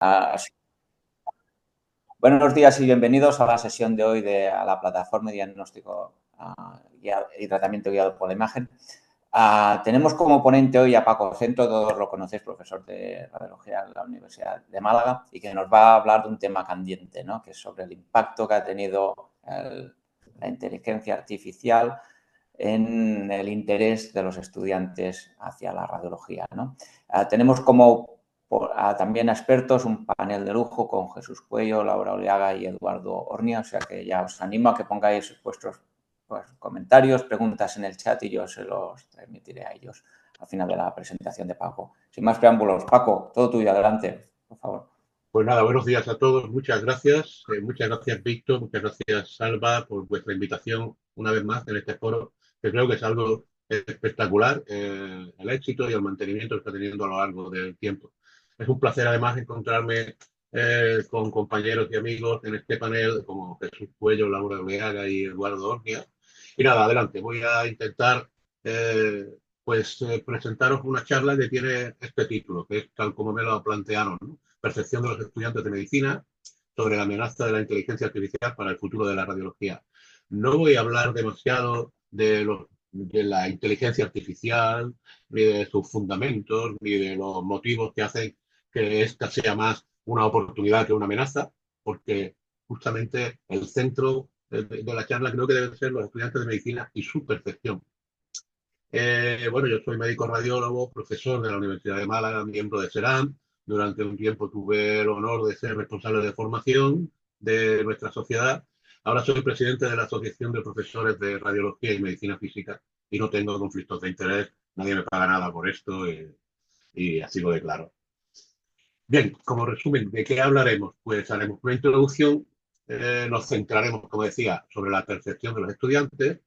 Sí. Buenos días y bienvenidos a la sesión de hoy de a la plataforma de diagnóstico y tratamiento guiado por la imagen. Tenemos como ponente hoy a Paco Centro, todos lo conocéis, profesor de radiología en la Universidad de Málaga, y que nos va a hablar de un tema candente, ¿no? Que es sobre el impacto que ha tenido la inteligencia artificial en el interés de los estudiantes hacia la radiología, ¿no? Tenemos como también expertos un panel de lujo con Jesús Cuello, Laura Oleaga y Eduardo Ornia, o sea que ya os animo a que pongáis vuestros comentarios, preguntas en el chat y yo se los transmitiré a ellos al final de la presentación de Paco. Sin más preámbulos, Paco, todo tuyo, adelante, por favor. Pues nada, buenos días a todos, muchas gracias. Muchas gracias, Víctor, muchas gracias, Salva, por vuestra invitación una vez más en este foro, que creo que es algo espectacular, el éxito y el mantenimiento que está teniendo a lo largo del tiempo. Es un placer, además, encontrarme con compañeros y amigos en este panel, como Jesús Cuello, Laura Oleaga y Eduardo Ornia. Y nada, adelante, voy a intentar presentaros una charla que tiene este título, que es tal como me lo plantearon, ¿no? Percepción de los estudiantes de medicina sobre la amenaza de la inteligencia artificial para el futuro de la radiología. No voy a hablar demasiado de la inteligencia artificial, ni de sus fundamentos, ni de los motivos que hacen que esta sea más una oportunidad que una amenaza, porque justamente el centro de la charla creo que deben ser los estudiantes de medicina y su percepción. Bueno, yo soy médico radiólogo, profesor de la Universidad de Málaga, miembro de SERAM. Durante un tiempo tuve el honor de ser responsable de formación de nuestra sociedad. Ahora soy presidente de la Asociación de Profesores de Radiología y Medicina Física y no tengo conflictos de interés. Nadie me paga nada por esto y así lo declaro. Bien, como resumen, ¿de qué hablaremos? Pues haremos una introducción, nos centraremos, como decía, sobre la percepción de los estudiantes,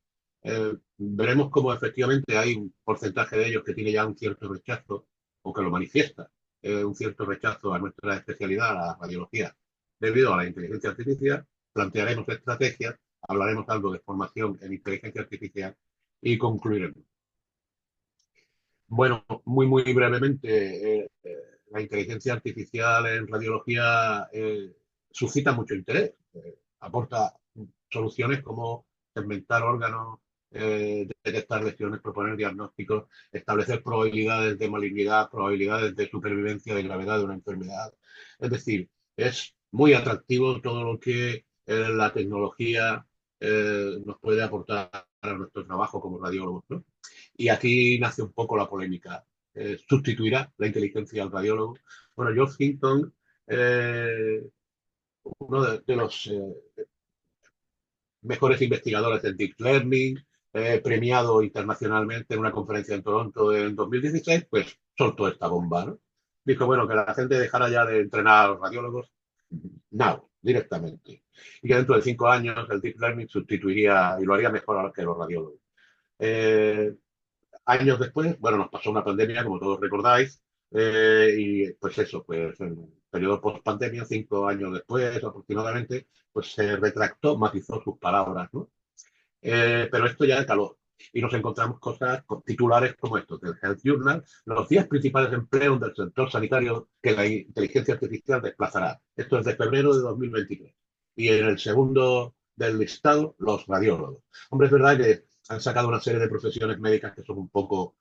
veremos cómo efectivamente hay un porcentaje de ellos que tiene ya un cierto rechazo o que lo manifiesta, un cierto rechazo a nuestra especialidad, a la radiología, debido a la inteligencia artificial. Plantearemos estrategias, hablaremos algo de formación en inteligencia artificial y concluiremos. Bueno, muy brevemente, la inteligencia artificial en radiología suscita mucho interés, aporta soluciones como segmentar órganos, detectar lesiones, proponer diagnósticos, establecer probabilidades de malignidad, probabilidades de supervivencia, de gravedad de una enfermedad. Es decir, es muy atractivo todo lo que la tecnología nos puede aportar a nuestro trabajo como radiólogos, ¿no? Y aquí nace un poco la polémica. ¿Sustituirá la inteligencia al radiólogo? Bueno, George Hinton, eh, uno de los mejores investigadores en Deep Learning, premiado internacionalmente en una conferencia en Toronto en 2016, pues soltó esta bomba, ¿no? Dijo, bueno, que la gente dejara ya de entrenar a los radiólogos, no, directamente. Y que dentro de 5 años el Deep Learning sustituiría y lo haría mejor que los radiólogos. Eh, Años después, bueno, nos pasó una pandemia, como todos recordáis, y pues eso, pues en el periodo post-pandemia, 5 años después aproximadamente, pues se retractó, matizó sus palabras, ¿no? Pero esto ya caló. Y nos encontramos cosas con titulares como estos del Health Journal, los 10 principales empleos del sector sanitario que la inteligencia artificial desplazará. Esto es de febrero de 2023. Y en el segundo del listado, los radiólogos. Hombre, es verdad que han sacado una serie de profesiones médicas que son un poco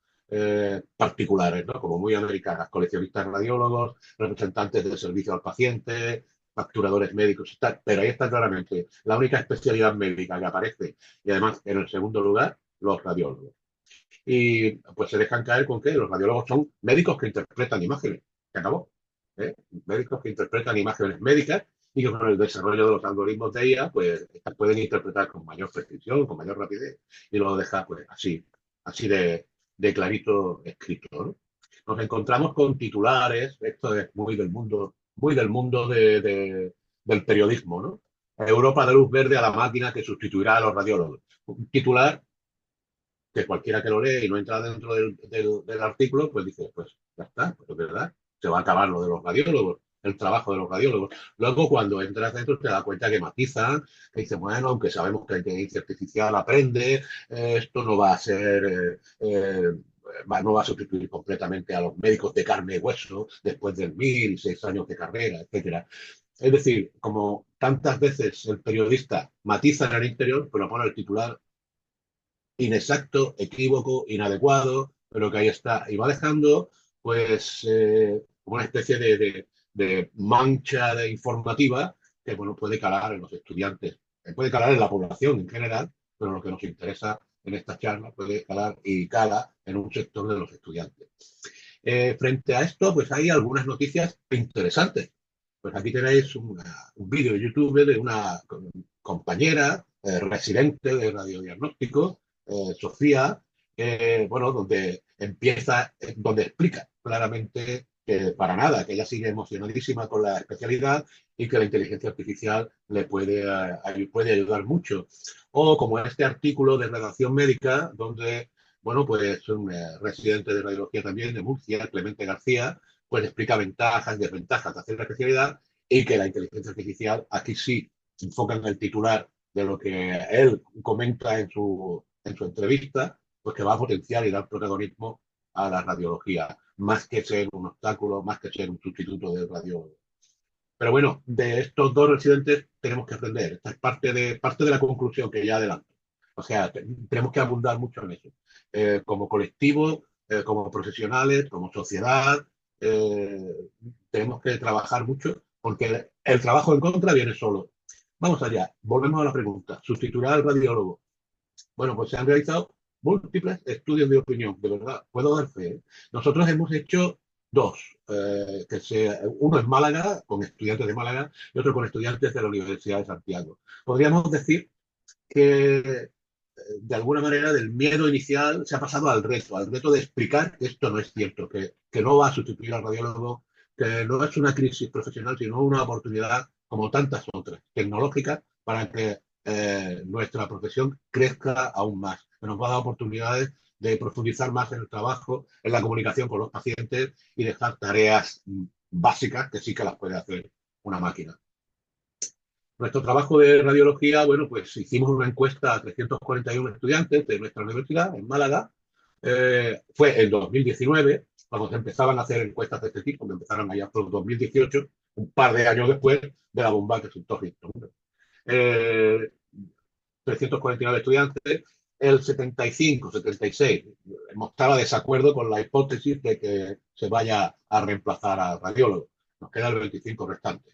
particulares, ¿no? Como muy americanas, coleccionistas radiólogos, representantes del servicio al paciente, facturadores médicos y tal, pero ahí está claramente la única especialidad médica que aparece y además en el segundo lugar los radiólogos. Y pues se dejan caer con que los radiólogos son médicos que interpretan imágenes. Se acabó. ¿Eh? Médicos que interpretan imágenes médicas y que con el desarrollo de los algoritmos de IA, pues estas pueden interpretar con mayor precisión, con mayor rapidez y lo deja pues así de clarito escrito, ¿no? Nos encontramos con titulares, esto es muy del mundo del periodismo, ¿no? Europa de luz verde a la máquina que sustituirá a los radiólogos. Un titular que cualquiera que lo lee y no entra dentro del artículo, pues dice, pues ya está, pues es verdad, se va a acabar lo de los radiólogos, el trabajo de los radiólogos. Luego, cuando entras dentro, te das cuenta que matizan, que dicen, bueno, aunque sabemos que la inteligencia artificial aprende, esto no va a ser no va a sustituir completamente a los médicos de carne y hueso después de 1.006 años de carrera, etcétera. Es decir, como tantas veces el periodista matiza en el interior, pero pone el titular inexacto, equívoco, inadecuado, pero que ahí está. Y va dejando, pues, una especie de mancha de informativa que, bueno, puede calar en los estudiantes, puede calar en la población en general, pero lo que nos interesa en esta charla puede calar y cala en un sector de los estudiantes. Frente a esto, pues hay algunas noticias interesantes. Pues aquí tenéis un vídeo de YouTube de una compañera residente de radiodiagnóstico, Sofía, bueno, donde explica claramente que para nada, que ella sigue emocionadísima con la especialidad y que la inteligencia artificial le puede ayudar mucho. O como este artículo de redacción médica, donde, bueno, pues un residente de radiología también de Murcia, Clemente García, pues explica ventajas y desventajas de hacer la especialidad y que la inteligencia artificial aquí sí se enfoca en el titular de lo que él comenta en su entrevista, pues que va a potenciar y dar protagonismo a la radiología, más que ser un obstáculo, más que ser un sustituto del radiólogo. Pero bueno, de estos dos residentes tenemos que aprender. Esta es parte de la conclusión que ya adelanto. O sea, tenemos que abundar mucho en eso. Como colectivo, como profesionales, como sociedad, eh, tenemos que trabajar mucho porque el trabajo en contra viene solo. Vamos allá, volvemos a la pregunta. ¿Sustituirá al radiólogo? Bueno, pues se han realizado múltiples estudios de opinión, de verdad, puedo dar fe. ¿Eh? Nosotros hemos hecho dos, uno en Málaga, con estudiantes de Málaga, y otro con estudiantes de la Universidad de Santiago. Podríamos decir que, de alguna manera, del miedo inicial se ha pasado al reto de explicar que esto no es cierto, que no va a sustituir al radiólogo, que no es una crisis profesional, sino una oportunidad, como tantas otras, tecnológicas, para que nuestra profesión crezca aún más, que nos va a dar oportunidades de profundizar más en el trabajo, en la comunicación con los pacientes y dejar tareas básicas que sí que las puede hacer una máquina. Nuestro trabajo de radiología, bueno, pues hicimos una encuesta a 341 estudiantes de nuestra universidad en Málaga. Fue en 2019, cuando se empezaban a hacer encuestas de este tipo, que empezaron allá por 2018, un par de años después de la bomba que soltó Houston. 349 estudiantes, el 75, 76 mostraba desacuerdo con la hipótesis de que se vaya a reemplazar al radiólogo. Nos queda el 25 restante.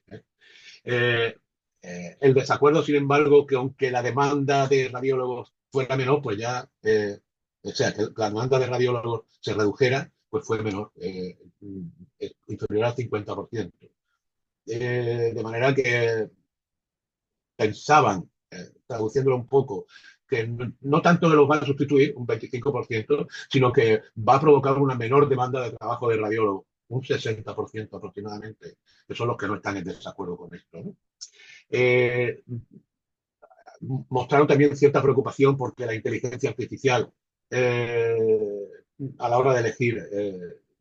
Eh, el desacuerdo, sin embargo, que aunque la demanda de radiólogos fuera menor, pues ya, o sea, que la demanda de radiólogos se redujera, pues fue menor, inferior al 50%. De manera que pensaban, traduciéndolo un poco, que no tanto que los van a sustituir, un 25%, sino que va a provocar una menor demanda de trabajo de radiólogos, un 60% aproximadamente, que son los que no están en desacuerdo con esto, ¿no? Eh, Mostraron también cierta preocupación porque la inteligencia artificial, eh, a la hora de elegir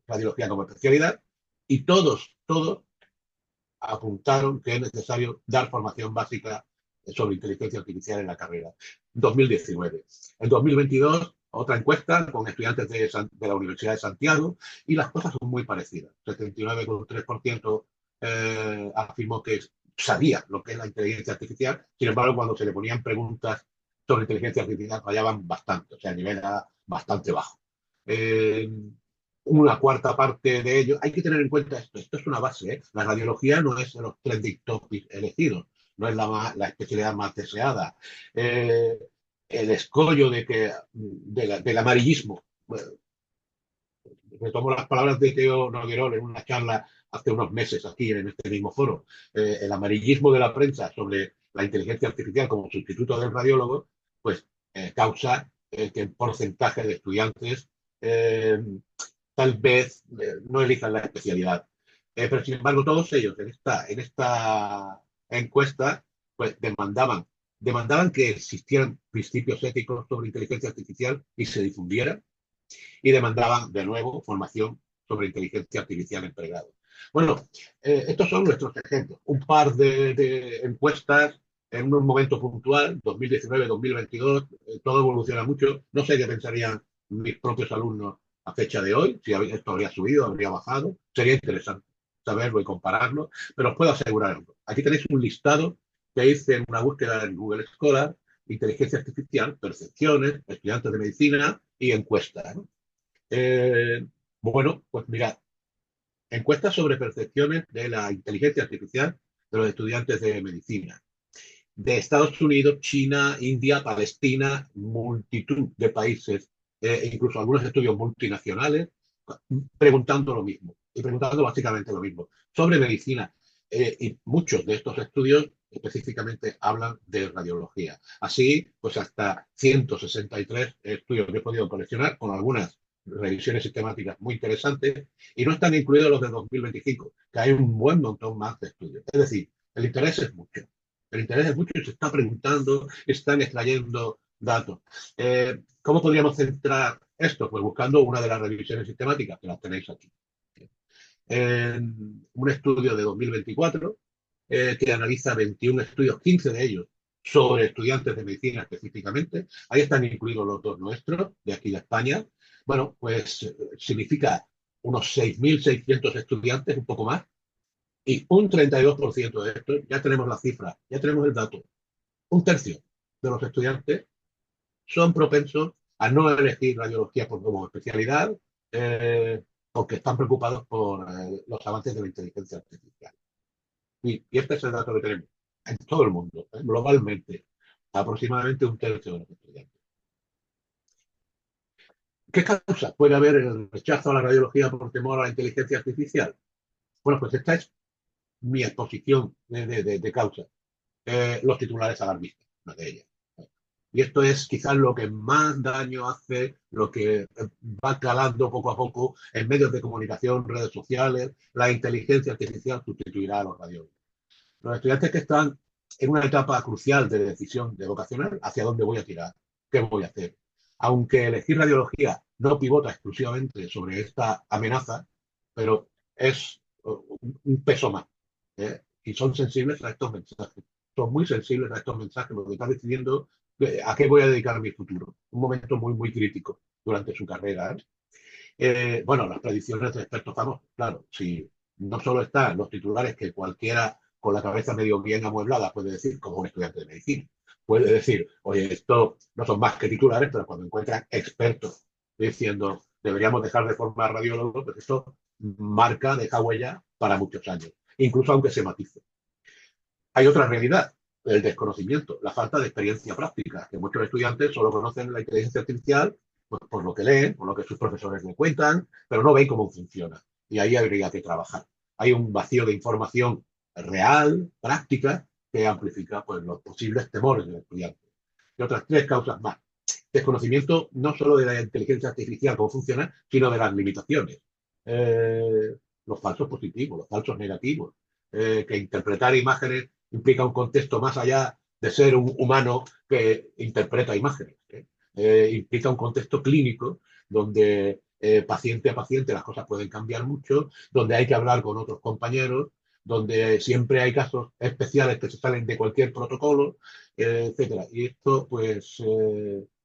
radiología como especialidad, y todos apuntaron que es necesario dar formación básica sobre inteligencia artificial en la carrera. 2019. En 2022, otra encuesta con estudiantes de la Universidad de Santiago y las cosas son muy parecidas. 79,3% afirmó que sabía lo que es la inteligencia artificial, sin embargo, cuando se le ponían preguntas sobre inteligencia artificial fallaban bastante, o sea, el nivel era bastante bajo. Eh, una cuarta parte de ello. Hay que tener en cuenta esto es una base. ¿Eh? La radiología no es los trending topics elegidos, no es la especialidad más deseada. Eh, el escollo del amarillismo. Bueno, retomo las palabras de Teo Noguerol en una charla hace unos meses aquí en este mismo foro. El amarillismo de la prensa sobre la inteligencia artificial como sustituto del radiólogo, pues causa que el porcentaje de estudiantes tal vez no elijan la especialidad. Pero sin embargo, todos ellos en esta encuesta, pues demandaban que existieran principios éticos sobre inteligencia artificial y se difundieran, y demandaban de nuevo formación sobre inteligencia artificial en pregrado. Bueno, estos son nuestros ejemplos. Un par de encuestas en un momento puntual, 2019, 2022, todo evoluciona mucho. No sé qué pensarían mis propios alumnos a fecha de hoy, si esto habría subido, habría bajado, sería interesante saberlo y compararlo, pero os puedo asegurar algo. Aquí tenéis un listado que hice en una búsqueda en Google Scholar, inteligencia artificial, percepciones, estudiantes de medicina y encuestas, ¿no? Eh, bueno, pues mirad, encuestas sobre percepciones de la inteligencia artificial de los estudiantes de medicina de Estados Unidos, China, India, Palestina, multitud de países, incluso algunos estudios multinacionales, preguntando lo mismo y preguntando básicamente lo mismo sobre medicina. Y muchos de estos estudios específicamente hablan de radiología. Así, pues hasta 163 estudios que he podido coleccionar con algunas revisiones sistemáticas muy interesantes y no están incluidos los de 2025, que hay un buen montón más de estudios. Es decir, el interés es mucho. El interés es mucho y se está preguntando, están extrayendo datos. ¿Cómo podríamos centrar esto? Pues buscando una de las revisiones sistemáticas, que las tenéis aquí. Un estudio de 2024 que analiza 21 estudios, 15 de ellos sobre estudiantes de medicina específicamente. Ahí están incluidos los dos nuestros, de aquí de España. Bueno, pues significa unos 6.600 estudiantes, un poco más, y un 32% de estos, ya tenemos la cifra, ya tenemos el dato, un tercio de los estudiantes son propensos a no elegir radiología como especialidad porque están preocupados por los avances de la inteligencia artificial. Y este es el dato que tenemos en todo el mundo, globalmente, aproximadamente un tercio de los estudiantes. ¿Qué causas puede haber en el rechazo a la radiología por temor a la inteligencia artificial? Bueno, pues esta es mi exposición de causas. Los titulares alarmistas, una de ellas. Y esto es quizás lo que más daño hace, lo que va calando poco a poco en medios de comunicación, redes sociales. La inteligencia artificial sustituirá a los radiólogos. Los estudiantes que están en una etapa crucial de decisión de vocacional, ¿hacia dónde voy a tirar? ¿Qué voy a hacer? Aunque elegir radiología no pivota exclusivamente sobre esta amenaza, pero es un peso más. Y son sensibles a estos mensajes. Son muy sensibles a estos mensajes, lo que están decidiendo a qué voy a dedicar mi futuro. Un momento muy, muy crítico durante su carrera. Bueno, las predicciones de expertos famosos, claro, si no solo están los titulares que cualquiera con la cabeza medio bien amueblada puede decir, como un estudiante de medicina, puede decir, oye, esto no son más que titulares, pero cuando encuentran expertos diciendo, deberíamos dejar de formar radiólogos, pues esto marca, deja huella para muchos años, incluso aunque se matice. Hay otra realidad, el desconocimiento, la falta de experiencia práctica, que muchos estudiantes solo conocen la inteligencia artificial pues, por lo que leen, por lo que sus profesores le cuentan, pero no ven cómo funciona. Y ahí habría que trabajar. Hay un vacío de información real, práctica, que amplifica pues, los posibles temores del estudiante. Y otras tres causas más. Desconocimiento no solo de la inteligencia artificial, cómo funciona, sino de las limitaciones. Los falsos positivos, los falsos negativos, que interpretar imágenes implica un contexto más allá de ser un humano que interpreta imágenes. Implica un contexto clínico donde paciente a paciente las cosas pueden cambiar mucho, donde hay que hablar con otros compañeros, donde siempre hay casos especiales que se salen de cualquier protocolo, etcétera. Y esto, pues,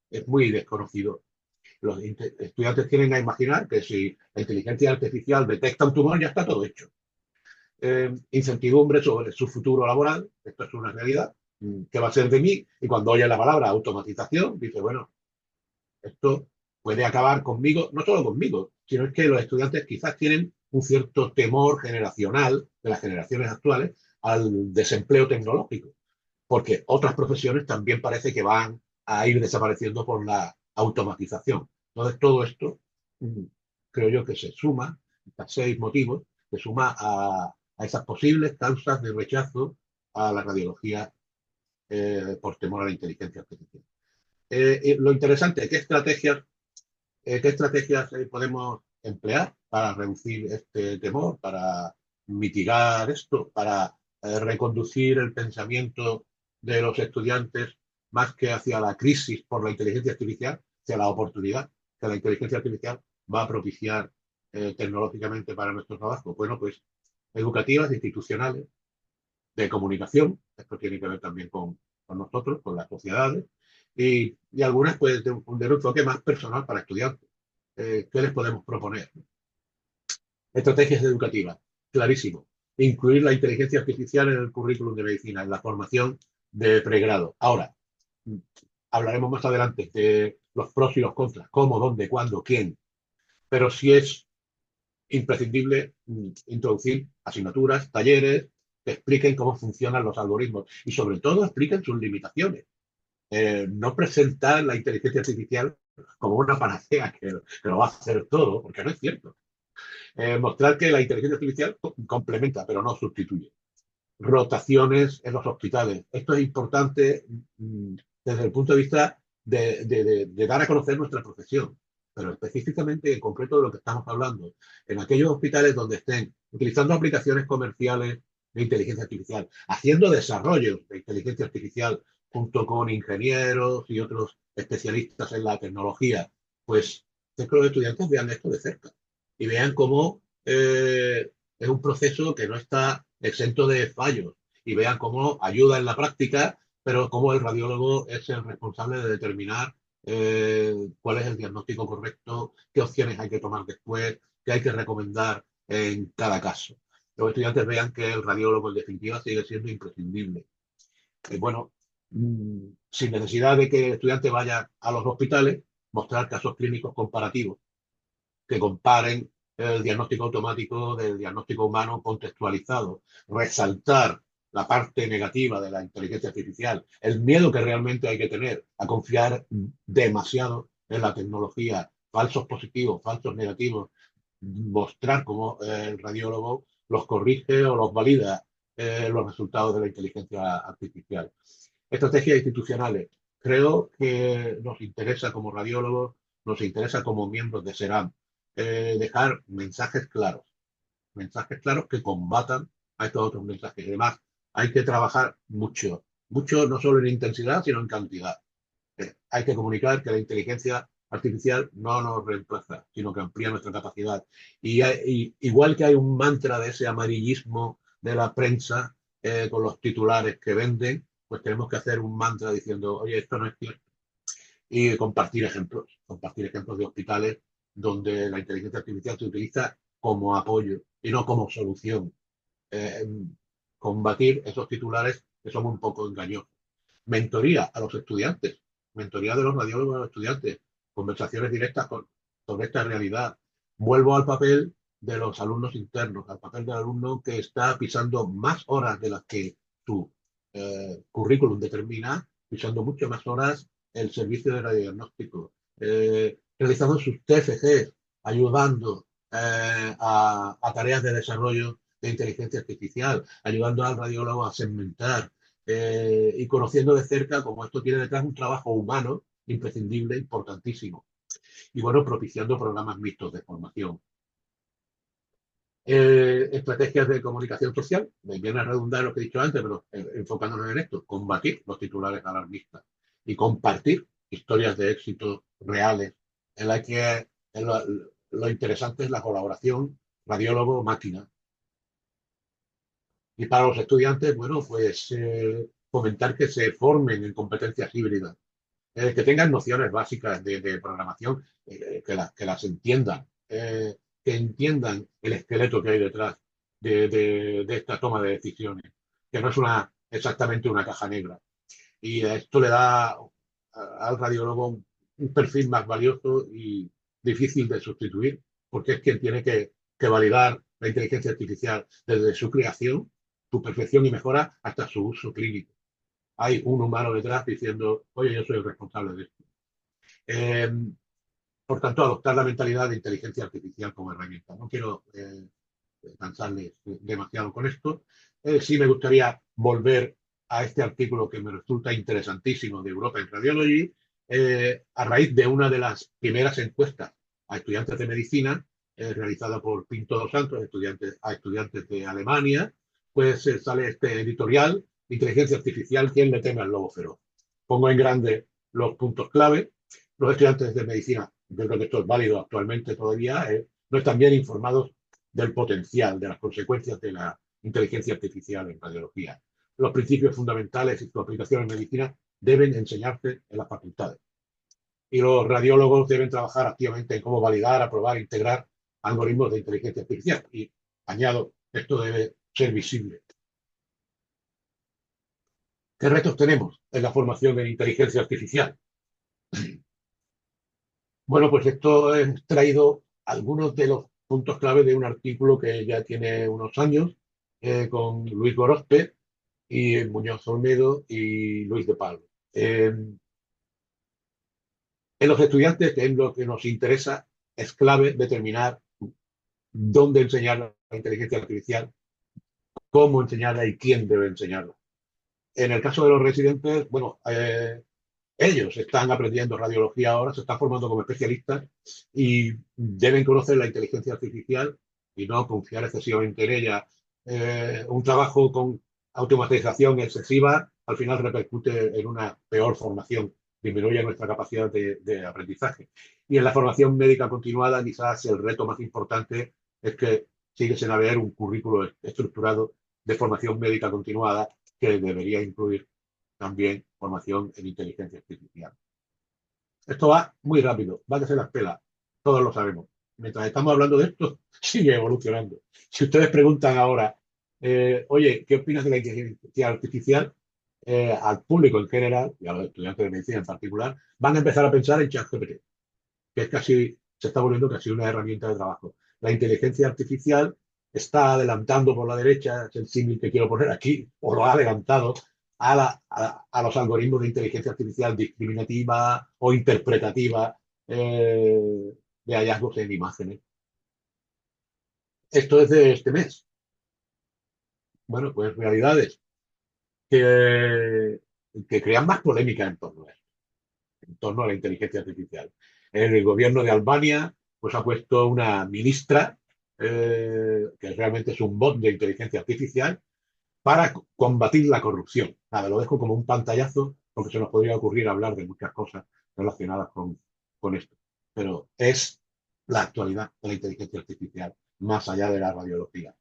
es muy desconocido. Los estudiantes tienen a imaginar que si la inteligencia artificial detecta un tumor, ya está todo hecho. Incertidumbre sobre su futuro laboral, esto es una realidad, ¿qué va a ser de mí? Y cuando oye la palabra automatización, dice, bueno, esto puede acabar conmigo, no solo conmigo, sino es que los estudiantes quizás tienen un cierto temor generacional de las generaciones actuales al desempleo tecnológico, porque otras profesiones también parece que van a ir desapareciendo por la automatización. Entonces, todo esto creo yo que se suma, estas 6 motivos, se suma a esas posibles causas de rechazo a la radiología por temor a la inteligencia artificial. Lo interesante, qué estrategias podemos emplear para reducir este temor, para mitigar esto, para reconducir el pensamiento de los estudiantes más que hacia la crisis por la inteligencia artificial, hacia la oportunidad que la inteligencia artificial va a propiciar tecnológicamente para nuestro trabajo? Bueno, pues educativas, institucionales, de comunicación, esto tiene que ver también con nosotros, con las sociedades, y algunas pues de un enfoque más personal para estudiantes. ¿qué les podemos proponer? Estrategias educativas, clarísimo. Incluir la inteligencia artificial en el currículum de medicina, en la formación de pregrado. Ahora, hablaremos más adelante de los pros y los contras, cómo, dónde, cuándo, quién, pero sí es imprescindible introducir asignaturas, talleres que expliquen cómo funcionan los algoritmos y sobre todo expliquen sus limitaciones. No presentar la inteligencia artificial como una panacea que lo va a hacer todo, porque no es cierto. Mostrar que la inteligencia artificial complementa, pero no sustituye. Rotaciones en los hospitales. Esto es importante desde el punto de vista de dar a conocer nuestra profesión, pero específicamente en concreto de lo que estamos hablando, en aquellos hospitales donde estén utilizando aplicaciones comerciales de inteligencia artificial, haciendo desarrollos de inteligencia artificial junto con ingenieros y otros especialistas en la tecnología, pues que los estudiantes vean esto de cerca y vean cómo es un proceso que no está exento de fallos y vean cómo ayuda en la práctica, pero cómo el radiólogo es el responsable de determinar cuál es el diagnóstico correcto, qué opciones hay que tomar después, qué hay que recomendar en cada caso. Los estudiantes vean que el radiólogo en definitiva sigue siendo imprescindible. Bueno, sin necesidad de que el estudiante vaya a los hospitales, mostrar casos clínicos comparativos que comparen el diagnóstico automático del diagnóstico humano contextualizado, resaltar la parte negativa de la inteligencia artificial, el miedo que realmente hay que tener a confiar demasiado en la tecnología, falsos positivos, falsos negativos, mostrar cómo el radiólogo los corrige o los valida los resultados de la inteligencia artificial. Estrategias institucionales. Creo que nos interesa como radiólogos, nos interesa como miembros de SERAM, dejar mensajes claros que combatan a estos otros mensajes. Además, hay que trabajar mucho, mucho no solo en intensidad, sino en cantidad. Hay que comunicar que la inteligencia artificial no nos reemplaza, sino que amplía nuestra capacidad. Igual que hay un mantra de ese amarillismo de la prensa con los titulares que venden, pues tenemos que hacer un mantra diciendo, oye, esto no es cierto. Y compartir ejemplos de hospitales donde la inteligencia artificial se utiliza como apoyo y no como solución. Eh, Combatir esos titulares que son un poco engañosos. Mentoría a los estudiantes, mentoría de los radiólogos a los estudiantes, conversaciones directas sobre esta realidad. Vuelvo al papel de los alumnos internos, al papel del alumno que está pisando más horas de las que su currículum determina, pisando mucho más horas el servicio de radiodiagnóstico, realizando sus TFGs, ayudando a tareas de desarrollo de inteligencia artificial, ayudando al radiólogo a segmentar, y conociendo de cerca cómo esto tiene detrás un trabajo humano imprescindible, importantísimo. Y bueno, propiciando programas mixtos de formación. Estrategias de comunicación social, me viene a redundar lo que he dicho antes, pero enfocándonos en esto, combatir los titulares alarmistas y compartir historias de éxito reales en las que lo interesante es la colaboración radiólogo-máquina. Y para los estudiantes, bueno, pues fomentar que se formen en competencias híbridas, que tengan nociones básicas de programación, que las entiendan, que entiendan el esqueleto que hay detrás de esta toma de decisiones, que no es exactamente una caja negra. Y esto le da al radiólogo un perfil más valioso y difícil de sustituir, porque es quien tiene que validar la inteligencia artificial desde su creación, su perfección y mejora hasta su uso clínico. Hay un humano detrás diciendo, oye, yo soy el responsable de esto. Eh, por tanto, adoptar la mentalidad de inteligencia artificial como herramienta. No quiero cansarles demasiado con esto. Sí me gustaría volver a este artículo que me resulta interesantísimo de Europa in Radiology, a raíz de una de las primeras encuestas a estudiantes de medicina realizada por Pinto dos Santos, a estudiantes de Alemania, pues sale este editorial, Inteligencia Artificial, ¿quién le teme al lobo feroz? Pongo en grande los puntos clave. Los estudiantes de medicina, yo creo que esto es válido actualmente todavía, no están bien informados del potencial, de las consecuencias de la inteligencia artificial en radiología. Los principios fundamentales y su aplicación en medicina deben enseñarse en las facultades. y los radiólogos deben trabajar activamente en cómo validar, aprobar, integrar algoritmos de inteligencia artificial. Y añado, esto debe ser visible. ¿Qué retos tenemos en la formación en inteligencia artificial? Bueno, pues esto he traído algunos de los puntos clave de un artículo que ya tiene unos años con Luis Gorospe y Muñoz Olmedo y Luis de Palma. En los estudiantes, que es lo que nos interesa, es clave determinar dónde enseñar la inteligencia artificial, cómo enseñarla y quién debe enseñarla. En el caso de los residentes, bueno, ellos están aprendiendo radiología ahora, se están formando como especialistas y deben conocer la inteligencia artificial y no confiar excesivamente en ella. Un trabajo con automatización excesiva al final repercute en una peor formación, disminuye nuestra capacidad de aprendizaje. Y en la formación médica continuada, quizás el reto más importante es que sigue sin haber un currículo estructurado de formación médica continuada que debería incluir también formación en inteligencia artificial. Esto va muy rápido, va que se las pela, todos lo sabemos. Mientras estamos hablando de esto, sigue evolucionando. Si ustedes preguntan ahora, oye, ¿qué opinas de la inteligencia artificial? Al público en general, y a los estudiantes de medicina en particular, van a empezar a pensar en ChatGPT, que es casi, se está volviendo casi una herramienta de trabajo. La inteligencia artificial está adelantando por la derecha, es el símil que quiero poner aquí, o lo ha adelantado a los algoritmos de inteligencia artificial discriminativa o interpretativa de hallazgos en imágenes. Esto es de este mes. Bueno, pues realidades que, que crean más polémica en torno a la inteligencia artificial. El gobierno de Albania pues, ha puesto una ministra que realmente es un bot de inteligencia artificial para combatir la corrupción. Nada, lo dejo como un pantallazo porque se nos podría ocurrir hablar de muchas cosas relacionadas con esto. Pero es la actualidad de la inteligencia artificial, más allá de la radiología.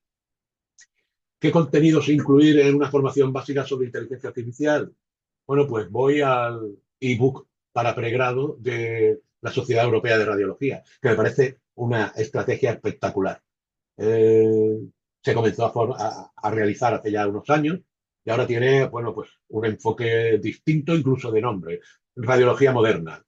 ¿Qué contenidos incluir en una formación básica sobre inteligencia artificial? Bueno, pues voy al ebook para pregrado de la Sociedad Europea de Radiología, que me parece una estrategia espectacular. Eh, Se comenzó a realizar hace ya unos años y ahora tiene, bueno, pues un enfoque distinto incluso de nombre, Radiología Moderna,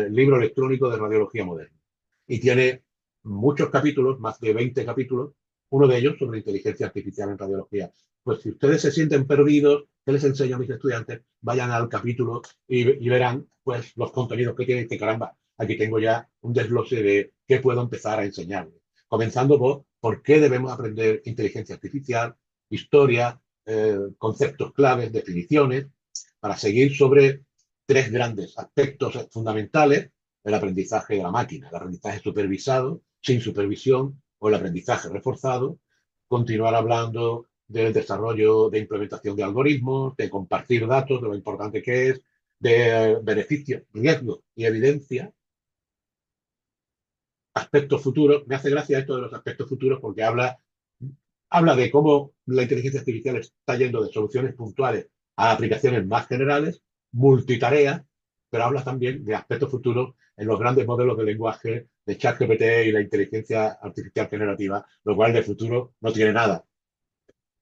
libro electrónico de Radiología Moderna. Y tiene muchos capítulos, más de 20 capítulos, uno de ellos sobre inteligencia artificial en radiología. Pues si ustedes se sienten perdidos, ¿qué les enseño a mis estudiantes? Vayan al capítulo y verán pues los contenidos que tienen, que caramba, aquí tengo ya un desglose de qué puedo empezar a enseñarles. Comenzando por qué debemos aprender inteligencia artificial, historia, conceptos claves, definiciones, para seguir sobre tres grandes aspectos fundamentales: el aprendizaje de la máquina, el aprendizaje supervisado, sin supervisión, o el aprendizaje reforzado, continuar hablando del desarrollo de implementación de algoritmos, de compartir datos, de lo importante que es, de beneficios, riesgos y evidencia, aspectos futuros. Me hace gracia esto de los aspectos futuros porque habla de cómo la inteligencia artificial está yendo de soluciones puntuales a aplicaciones más generales, multitarea, pero habla también de aspectos futuros en los grandes modelos de lenguaje de ChatGPT y la inteligencia artificial generativa, lo cual de futuro no tiene nada.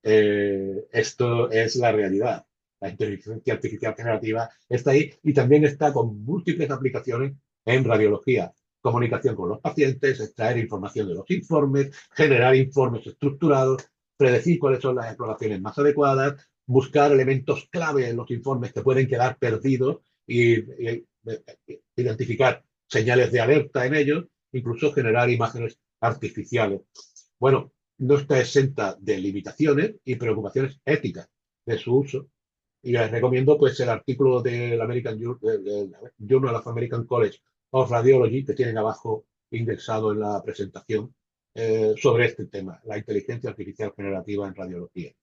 Esto es la realidad. La inteligencia artificial generativa está ahí y también está con múltiples aplicaciones en radiología, comunicación con los pacientes, extraer información de los informes, generar informes estructurados, predecir cuáles son las exploraciones más adecuadas, buscar elementos clave en los informes que pueden quedar perdidos y identificar señales de alerta en ellos, incluso generar imágenes artificiales. Bueno, no está exenta de limitaciones y preocupaciones éticas de su uso. Y les recomiendo pues el artículo del del Journal of American College of Radiology que tienen abajo indexado en la presentación sobre este tema, la inteligencia artificial generativa en radiología.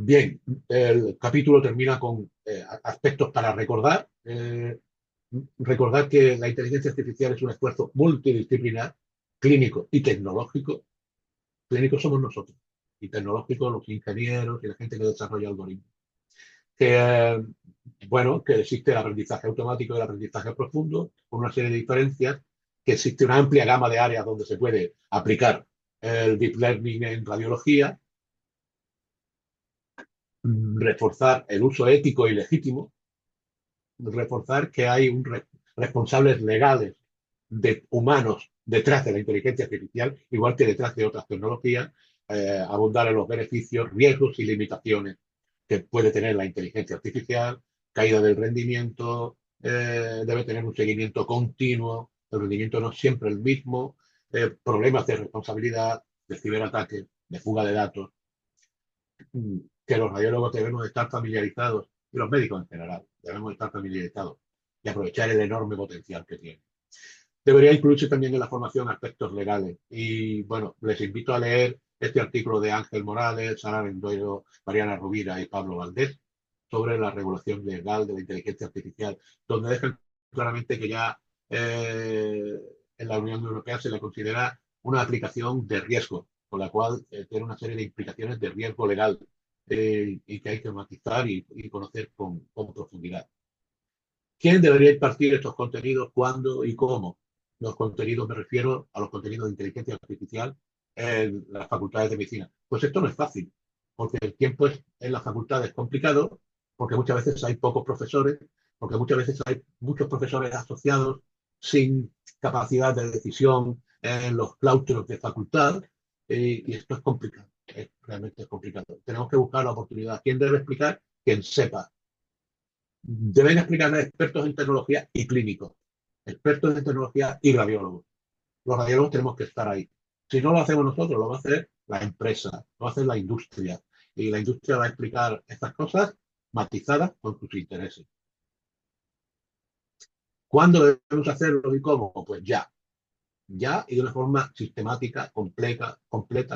Bien, el capítulo termina con aspectos para recordar. Recordar que la inteligencia artificial es un esfuerzo multidisciplinar, clínico y tecnológico. Clínicos somos nosotros y tecnológicos los ingenieros y la gente que desarrolla algoritmos. que, bueno, que existe el aprendizaje automático y el aprendizaje profundo, con una serie de diferencias, que existe una amplia gama de áreas donde se puede aplicar el deep learning en radiología, reforzar el uso ético y legítimo, reforzar que hay responsables legales de humanos detrás de la inteligencia artificial, igual que detrás de otras tecnologías, abundar en los beneficios, riesgos y limitaciones que puede tener la inteligencia artificial, caída del rendimiento, debe tener un seguimiento continuo, el rendimiento no es siempre el mismo, problemas de responsabilidad, de ciberataques, de fuga de datos, que los radiólogos debemos estar familiarizados, y los médicos en general, debemos estar familiarizados y aprovechar el enorme potencial que tiene. Debería incluirse también en la formación aspectos legales. Y bueno, les invito a leer este artículo de Ángel Morales, Sara Bendoiro, Mariana Rubira y Pablo Valdés sobre la regulación legal de la inteligencia artificial, donde dejan claramente que ya en la Unión Europea se le considera una aplicación de riesgo, con la cual tiene una serie de implicaciones de riesgo legal y que hay que matizar y conocer con profundidad. ¿Quién debería impartir estos contenidos, cuándo y cómo? Los contenidos, me refiero a los contenidos de inteligencia artificial en las facultades de medicina. Pues esto no es fácil, porque el tiempo en las facultades es complicado, porque muchas veces hay pocos profesores, porque muchas veces hay muchos profesores asociados sin capacidad de decisión en los claustros de facultad, y esto es complicado, realmente es complicado. Tenemos que buscar la oportunidad. ¿Quién debe explicar? Quien sepa. Deben explicar a expertos en tecnología y clínicos, expertos en tecnología y radiólogos. Los radiólogos tenemos que estar ahí. Si no lo hacemos nosotros, lo va a hacer la empresa, lo va a hacer la industria. Y la industria va a explicar estas cosas matizadas con sus intereses. ¿Cuándo debemos hacerlo y cómo? Pues ya. Ya y de una forma sistemática, completa,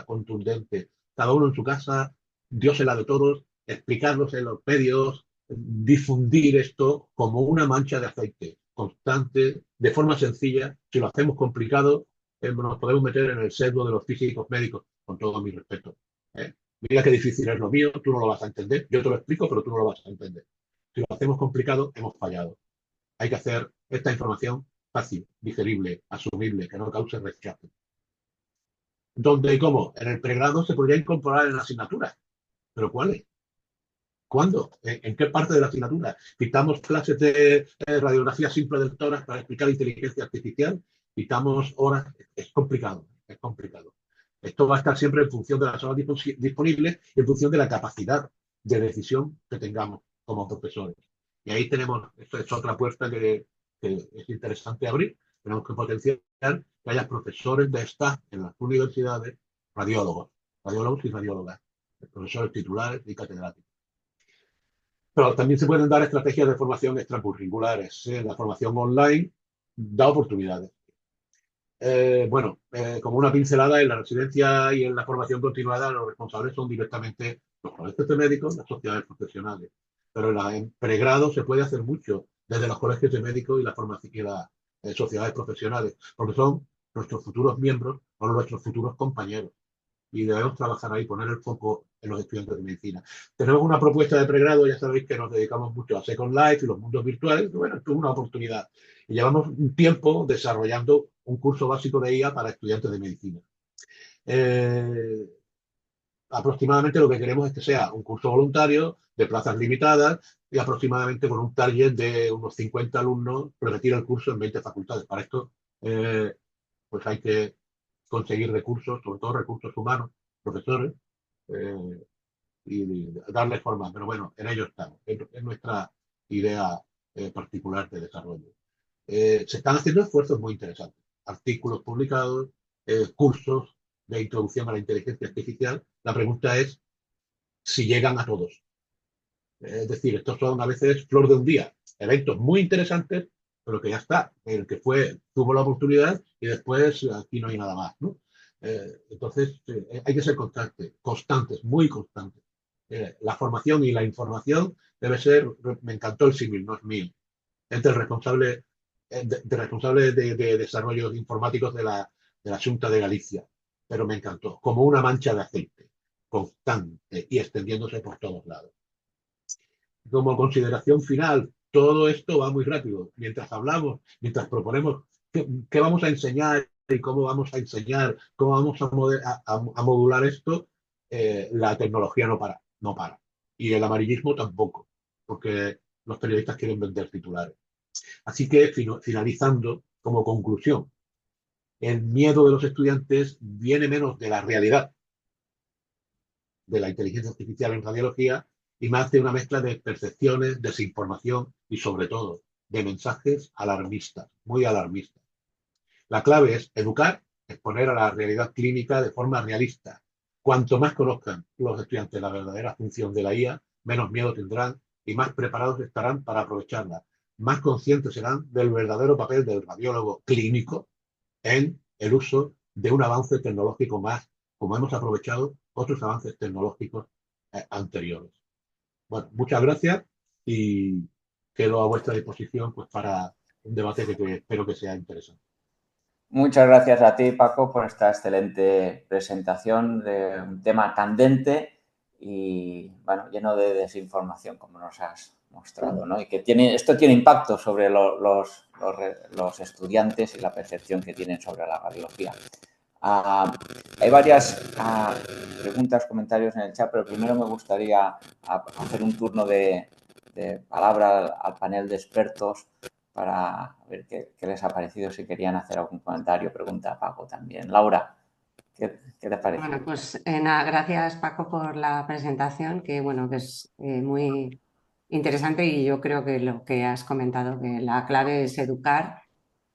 contundente. Cada uno en su casa, Dios en la de todos, explicarlos en los medios, difundir esto como una mancha de aceite constante, de forma sencilla. Si lo hacemos complicado, nos podemos meter en el sesgo de los físicos médicos, con todo mi respeto. ¿eh? Mira qué difícil es lo mío, tú no lo vas a entender. Yo te lo explico, pero tú no lo vas a entender. Si lo hacemos complicado, hemos fallado. Hay que hacer esta información fácil, digerible, asumible, que no cause rechazo. ¿Dónde y cómo? En el pregrado se podría incorporar en la asignatura. ¿Pero cuáles? ¿Cuándo? ¿En qué parte de la asignatura? Quitamos clases de radiografía simple del tórax para explicar inteligencia artificial, quitamos horas. Es complicado, es complicado. Esto va a estar siempre en función de las horas disponibles y en función de la capacidad de decisión que tengamos como profesores. Y ahí tenemos, esto es otra puerta que es interesante abrir. Tenemos que potenciar que haya profesores de staff en las universidades, radiólogos, radiólogos y radiólogas, profesores titulares y catedráticos. Pero también se pueden dar estrategias de formación extracurriculares. La formación online da oportunidades. Como una pincelada, en la residencia y en la formación continuada, los responsables son directamente los colegios de médicos, las sociedades profesionales. Pero en pregrado se puede hacer mucho desde los colegios de médicos y las sociedades profesionales, porque son nuestros futuros miembros o nuestros futuros compañeros y debemos trabajar ahí, poner el foco en los estudiantes de medicina. Tenemos una propuesta de pregrado, ya sabéis que nos dedicamos mucho a Second Life y los mundos virtuales. Bueno, esto es una oportunidad. Y llevamos un tiempo desarrollando un curso básico de IA para estudiantes de medicina. Eh, Aproximadamente lo que queremos es que sea un curso voluntario de plazas limitadas y aproximadamente con un target de unos 50 alumnos, repetir el curso en 20 facultades. Para esto, pues hay que conseguir recursos, sobre todo recursos humanos, profesores, eh, y darles forma. Pero bueno, en ello estamos. Es nuestra idea particular de desarrollo. Se están haciendo esfuerzos muy interesantes. Artículos publicados, cursos de introducción a la inteligencia artificial. La pregunta es si llegan a todos. Es decir, estos son a veces flor de un día, eventos muy interesantes, pero que ya está. El que fue tuvo la oportunidad y después aquí no hay nada más, ¿no? Entonces, hay que ser constantes, muy constantes. La formación y la información debe ser, me encantó el símil, no es mío, es del responsable, responsable de desarrollos informáticos de la Junta de Galicia, pero me encantó, como una mancha de aceite, constante y extendiéndose por todos lados. como consideración final, todo esto va muy rápido. Mientras hablamos, mientras proponemos qué vamos a enseñar y cómo vamos a enseñar, cómo vamos a modular esto, la tecnología no para, no para. Y el amarillismo tampoco, porque los periodistas quieren vender titulares. Así que, finalizando, como conclusión, el miedo de los estudiantes viene menos de la realidad de la inteligencia artificial en radiología y más de una mezcla de percepciones, desinformación y sobre todo de mensajes alarmistas, muy alarmistas. La clave es educar, exponer a la realidad clínica de forma realista. Cuanto más conozcan los estudiantes la verdadera función de la IA, menos miedo tendrán y más preparados estarán para aprovecharla. Más conscientes serán del verdadero papel del radiólogo clínico en el uso de un avance tecnológico más, como hemos aprovechado otros avances tecnológicos anteriores. Bueno, muchas gracias y quedo a vuestra disposición pues, para un debate que espero que sea interesante. Muchas gracias a ti, Paco, por esta excelente presentación de un tema candente y, bueno, lleno de desinformación, como nos has mostrado, ¿no? Y que esto tiene impacto sobre los estudiantes y la percepción que tienen sobre la radiología. Hay varias preguntas, comentarios en el chat, pero primero me gustaría hacer un turno de palabra al panel de expertos para ver qué les ha parecido, si querían hacer algún comentario, pregunta a Paco también. Laura, ¿qué te parece? Bueno, pues nada, gracias Paco por la presentación, que bueno, que es muy interesante y yo creo que lo que has comentado, que la clave es educar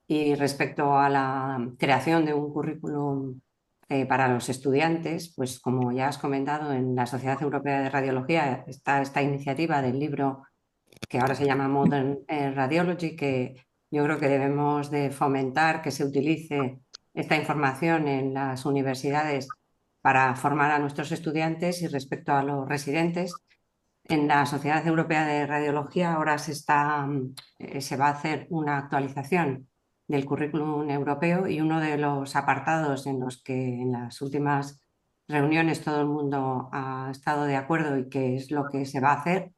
y respecto a la creación de un currículum para los estudiantes, pues como ya has comentado, en la Sociedad Europea de Radiología está esta iniciativa del libro que ahora se llama Modern Radiology, que yo creo que debemos de fomentar que se utilice esta información en las universidades para formar a nuestros estudiantes. Y respecto a los residentes, en la Sociedad Europea de Radiología ahora se va a hacer una actualización del currículum europeo y uno de los apartados en los que en las últimas reuniones todo el mundo ha estado de acuerdo y que es lo que se va a hacer,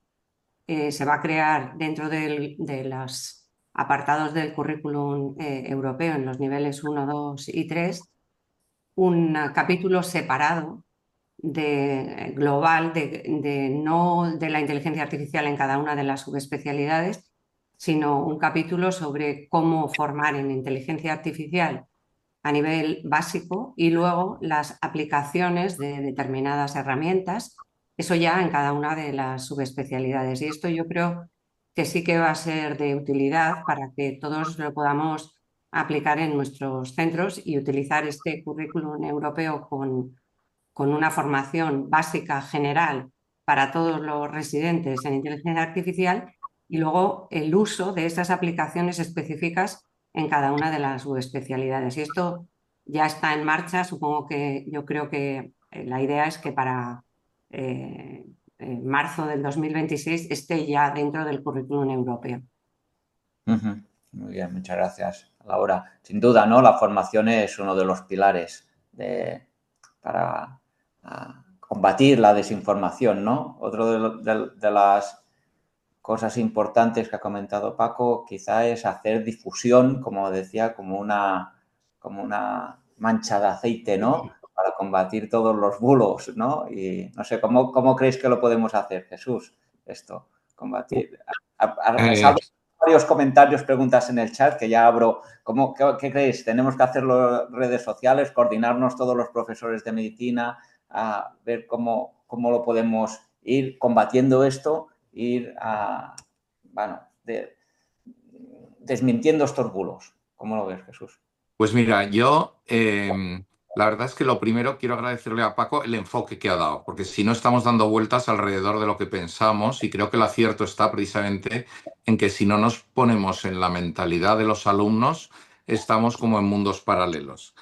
se va a crear dentro de los apartados del currículum europeo en los niveles 1, 2 y 3 un capítulo separado global no de la inteligencia artificial en cada una de las subespecialidades, sino un capítulo sobre cómo formar en inteligencia artificial a nivel básico y luego las aplicaciones de determinadas herramientas, eso ya en cada una de las subespecialidades. Y esto yo creo que sí que va a ser de utilidad para que todos lo podamos aplicar en nuestros centros y utilizar este currículum europeo con una formación básica general para todos los residentes en inteligencia artificial y luego el uso de esas aplicaciones específicas en cada una de las subespecialidades. Y esto ya está en marcha. Supongo que yo creo que la idea es que para marzo del 2026 esté ya dentro del currículum europeo. Muy bien, muchas gracias, Laura. Sin duda, ¿no? La formación es uno de los pilares para combatir la desinformación, ¿no? Otro de las cosas importantes que ha comentado Paco quizá es hacer difusión, como decía, como una mancha de aceite, ¿no? Para combatir todos los bulos, ¿no? Y no sé, ¿cómo creéis que lo podemos hacer, Jesús? Esto, combatir. Varios comentarios, preguntas en el chat que ya abro. ¿Qué creéis? ¿Tenemos que hacerlo en redes sociales, coordinarnos todos los profesores de medicina, a ver cómo lo podemos ir combatiendo esto, desmintiendo estos bulos? ¿Cómo lo ves, Jesús? Pues mira, yo la verdad es que lo primero quiero agradecerle a Paco el enfoque que ha dado, porque si no estamos dando vueltas alrededor de lo que pensamos y creo que el acierto está precisamente en que si no nos ponemos en la mentalidad de los alumnos, estamos como en mundos paralelos.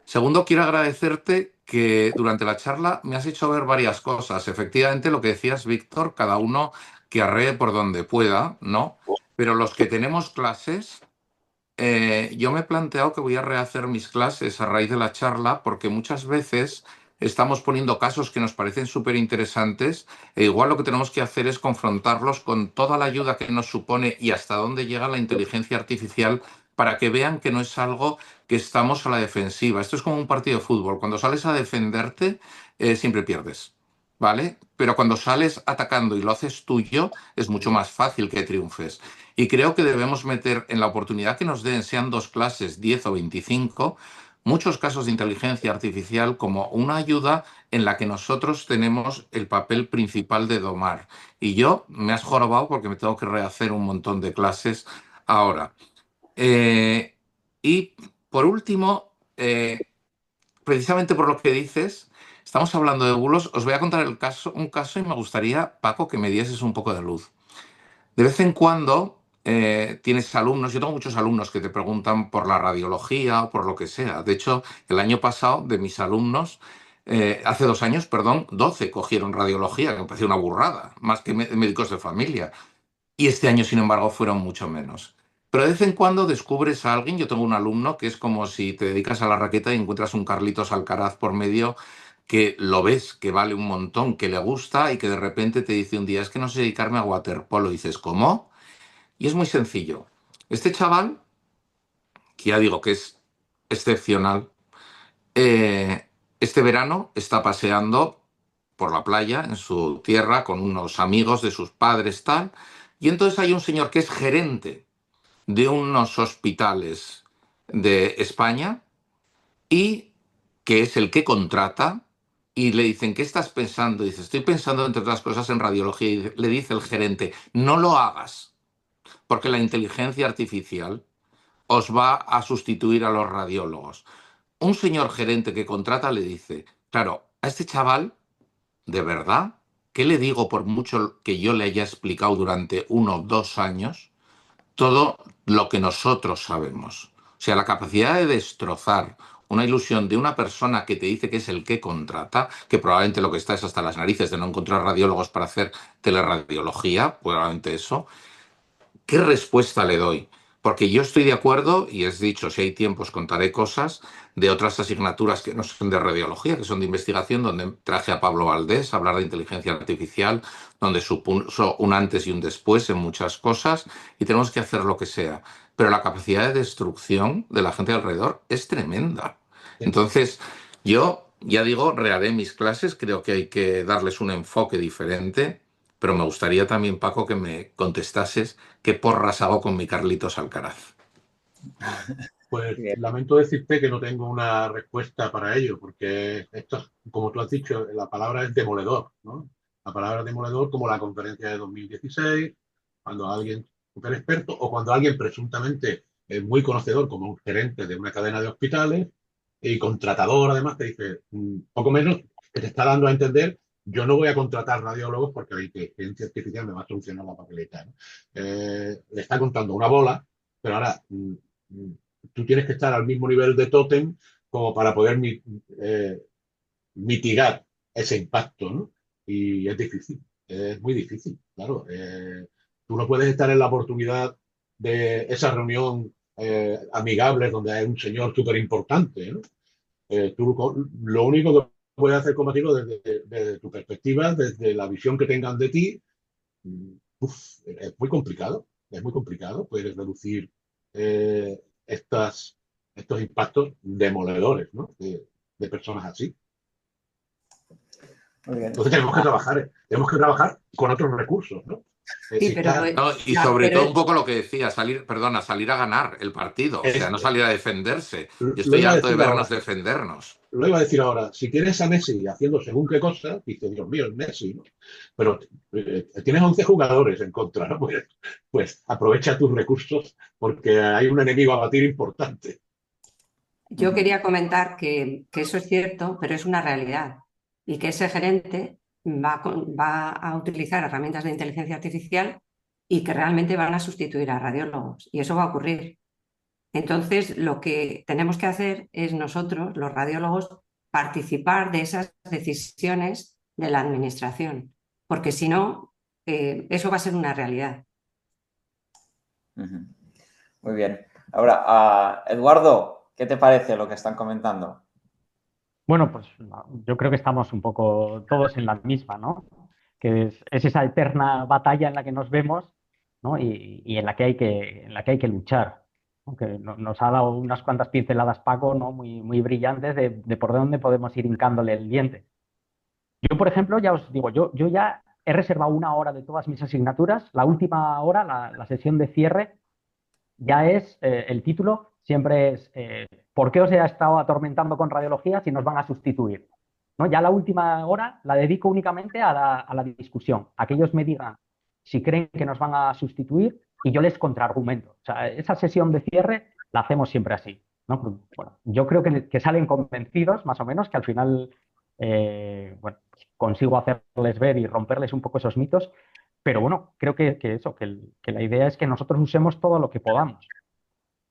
Segundo, quiero agradecerte que durante la charla me has hecho ver varias cosas. Efectivamente, lo que decías, Víctor, cada uno que arree por donde pueda, ¿no? Pero los que tenemos clases... yo me he planteado que voy a rehacer mis clases a raíz de la charla porque muchas veces estamos poniendo casos que nos parecen súper interesantes, e igual lo que tenemos que hacer es confrontarlos con toda la ayuda que nos supone y hasta dónde llega la inteligencia artificial para que vean que no es algo que estamos a la defensiva. Esto es como un partido de fútbol. Cuando sales a defenderte, siempre pierdes, ¿vale? Pero cuando sales atacando y lo haces tuyo, es mucho más fácil que triunfes. Y creo que debemos meter en la oportunidad que nos den, sean 2 clases, 10 o 25, muchos casos de inteligencia artificial como una ayuda en la que nosotros tenemos el papel principal de domar. Y yo me has jorobado porque me tengo que rehacer un montón de clases ahora. Eh, y por último, precisamente por lo que dices, estamos hablando de bulos. Os voy a contar un caso y me gustaría, Paco, que me dieses un poco de luz. De vez en cuando tienes alumnos, yo tengo muchos alumnos que te preguntan por la radiología o por lo que sea. De hecho, el año pasado de mis alumnos, hace 2 años, perdón, 12 cogieron radiología, que me pareció una burrada, más que médicos de familia. Y este año, sin embargo, fueron mucho menos. Pero de vez en cuando descubres a alguien, yo tengo un alumno que es como si te dedicas a la raqueta y encuentras un Carlitos Alcaraz por medio que lo ves, que vale un montón, que le gusta y que de repente te dice un día, es que no sé dedicarme a waterpolo. Y dices, ¿cómo? Y es muy sencillo. Este chaval, que ya digo que es excepcional, este verano está paseando por la playa en su tierra con unos amigos de sus padres, tal, y entonces hay un señor que es gerente de unos hospitales de España y que es el que contrata y le dicen, ¿qué estás pensando? Dice, estoy pensando entre otras cosas en radiología y le dice el gerente, no lo hagas porque la inteligencia artificial os va a sustituir a los radiólogos. Un señor gerente que contrata le dice, claro, a este chaval, de verdad, ¿qué le digo por mucho que yo le haya explicado durante 1 o 2 años todo lo que nosotros sabemos? O sea, la capacidad de destrozar una ilusión de una persona que te dice que es el que contrata, que probablemente lo que está es hasta las narices de no encontrar radiólogos para hacer teleradiología, probablemente eso. ¿Qué respuesta le doy? Porque yo estoy de acuerdo, y es dicho, si hay tiempo os contaré cosas de otras asignaturas que no son de radiología, que son de investigación, donde traje a Pablo Valdés a hablar de inteligencia artificial, donde supuso un antes y un después en muchas cosas, y tenemos que hacer lo que sea. Pero la capacidad de destrucción de la gente alrededor es tremenda. Entonces, yo ya digo, reharé mis clases, creo que hay que darles un enfoque diferente, pero me gustaría también, Paco, que me contestases qué porras hago con mi Carlitos Alcaraz. Pues Bien. lamento decirte que no tengo una respuesta para ello, porque esto, como tú has dicho, la palabra es demoledor, ¿no? La palabra es demoledor como la conferencia de 2016, cuando alguien súper experto o cuando alguien presuntamente es muy conocedor, como un gerente de una cadena de hospitales y contratador, además, te dice, poco menos, que te está dando a entender, yo no voy a contratar radiólogos porque la inteligencia artificial me va a solucionar la papeleta, ¿no? Le está contando una bola, pero ahora tú tienes que estar al mismo nivel de tótem como para poder mitigar ese impacto, ¿no? Y es muy difícil, claro. Tú no puedes estar en la oportunidad de esa reunión amigable donde hay un señor súper importante, ¿no? Lo único que puedes hacer combatirlo desde tu perspectiva, desde la visión que tengan de ti, es muy complicado, es muy complicado. Puedes reducir eh, estos impactos demoledores, ¿no? De personas así. Muy bien. Entonces tenemos que trabajar con otros recursos, ¿no? Sí, Si pero, está, No, y ya, sobre pero todo un poco lo que decía, salir, perdona, salir a ganar el partido, o sea, es, no salir a defenderse. Yo lo estoy iba a harto de decir vernos ahora, defendernos. lo iba a decir ahora, si tienes a Messi haciendo según qué cosa, dices, Dios mío, es Messi, ¿no? Pero tienes 11 jugadores en contra, ¿no? Pues aprovecha tus recursos porque hay un enemigo a batir importante. yo quería comentar que eso es cierto, pero es una realidad y que ese gerente va a utilizar herramientas de inteligencia artificial y que realmente van a sustituir a radiólogos y eso va a ocurrir. Entonces, lo que tenemos que hacer es nosotros, los radiólogos, participar de esas decisiones de la administración, porque si no, eso va a ser una realidad. Muy bien. Ahora, Eduardo, ¿qué te parece lo que están comentando? Bueno, pues yo creo que estamos un poco todos en la misma, ¿no? Que es esa eterna batalla en la que nos vemos, ¿no? Y en la que hay que luchar. ¿No? Que nos ha dado unas cuantas pinceladas Paco, ¿no? Muy brillantes de por dónde podemos ir hincándole el diente. Yo, por ejemplo, ya os digo, yo ya he reservado una hora de todas mis asignaturas. La última hora, la sesión de cierre, ya es el título, siempre es ¿por qué os he estado atormentando con radiología si nos van a sustituir? ¿No? Ya la última hora la dedico únicamente a la discusión, a que ellos me digan si creen que nos van a sustituir y yo les contraargumento. O sea, esa sesión de cierre la hacemos siempre así, ¿no? Pues, bueno, yo creo que salen convencidos, más o menos, que al final bueno, pues consigo hacerles ver y romperles un poco esos mitos, pero bueno, creo que eso, que la idea es que nosotros usemos todo lo que podamos.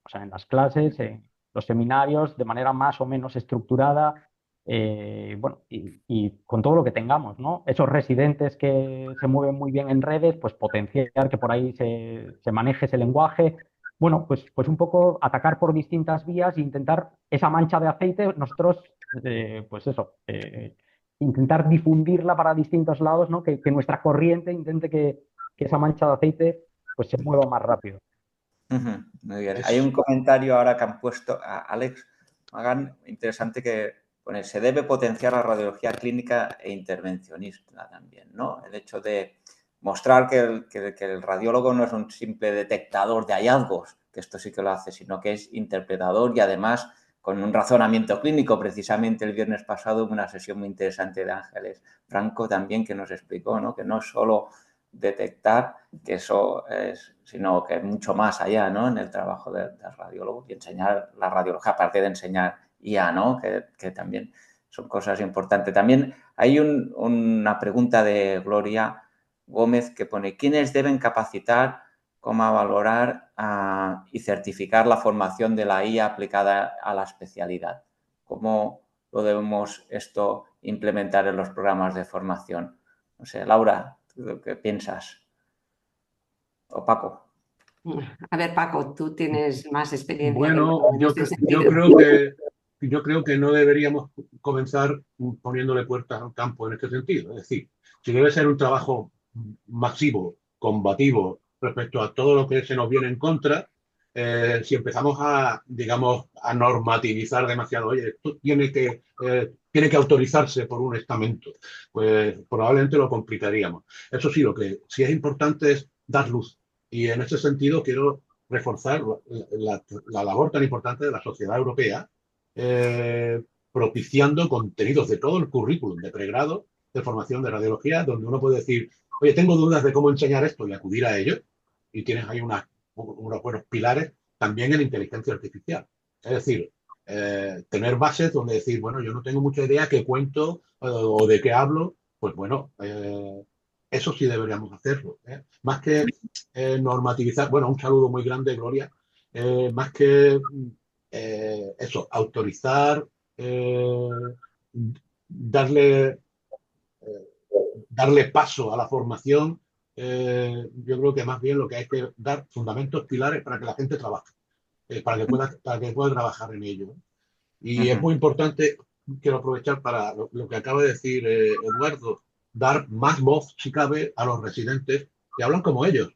O sea, en las clases, en los seminarios, de manera más o menos estructurada, bueno, y con todo lo que tengamos, ¿no? Esos residentes que se mueven muy bien en redes, pues potenciar que por ahí se maneje ese lenguaje. Bueno, pues un poco atacar por distintas vías e intentar esa mancha de aceite, nosotros, pues eso, intentar difundirla para distintos lados, ¿no? Que nuestra corriente intente que esa mancha de aceite pues se mueva más rápido. Muy bien. Hay un comentario ahora que han puesto a Alex Magán, interesante, que pone, se debe potenciar la radiología clínica e intervencionista también, ¿no? El hecho de mostrar que el radiólogo no es un simple detectador de hallazgos, que esto sí que lo hace, sino que es interpretador y además con un razonamiento clínico. Precisamente el viernes pasado hubo una sesión muy interesante de Ángeles Franco también que nos explicó, ¿no? Que no es solo detectar, que eso es, sino que es mucho más allá, ¿no? En el trabajo del radiólogo y enseñar la radiología, aparte de enseñar IA, ¿no? Que también son cosas importantes. También hay una pregunta de Gloria Gómez que pone, ¿quiénes deben capacitar, cómo valorar y certificar la formación de la IA aplicada a la especialidad? ¿Cómo lo debemos esto implementar en los programas de formación? No sé, Laura, ¿qué piensas? ¿O Paco? A ver, Paco, tú tienes más experiencia que Bueno, yo en este sentido. yo creo que no deberíamos comenzar poniéndole puertas al campo en este sentido. Es decir, si debe ser un trabajo masivo, combativo, respecto a todo lo que se nos viene en contra, si empezamos a, digamos, a normativizar demasiado, oye, esto tiene que autorizarse por un estamento, pues probablemente lo complicaríamos. Eso sí, lo que sí es importante es dar luz. Y en ese sentido quiero reforzar la labor tan importante de la sociedad europea, eh, propiciando contenidos de todo el currículum de pregrado de formación de radiología, donde uno puede decir, oye, tengo dudas de cómo enseñar esto y acudir a ello, y tienes ahí unos buenos pilares también en inteligencia artificial. Es decir, tener bases donde decir, bueno, yo no tengo mucha idea qué cuento o de qué hablo, pues bueno, eso sí deberíamos hacerlo. Más que normativizar, bueno, un saludo muy grande, Gloria, más que eso, autorizar, eh, darle, darle paso a la formación, yo creo que más bien lo que hay que dar fundamentos, pilares para que la gente trabaje, para que pueda trabajar en ello. Y es muy importante, quiero aprovechar para lo que acaba de decir Eduardo, dar más voz, si cabe, a los residentes que hablan como ellos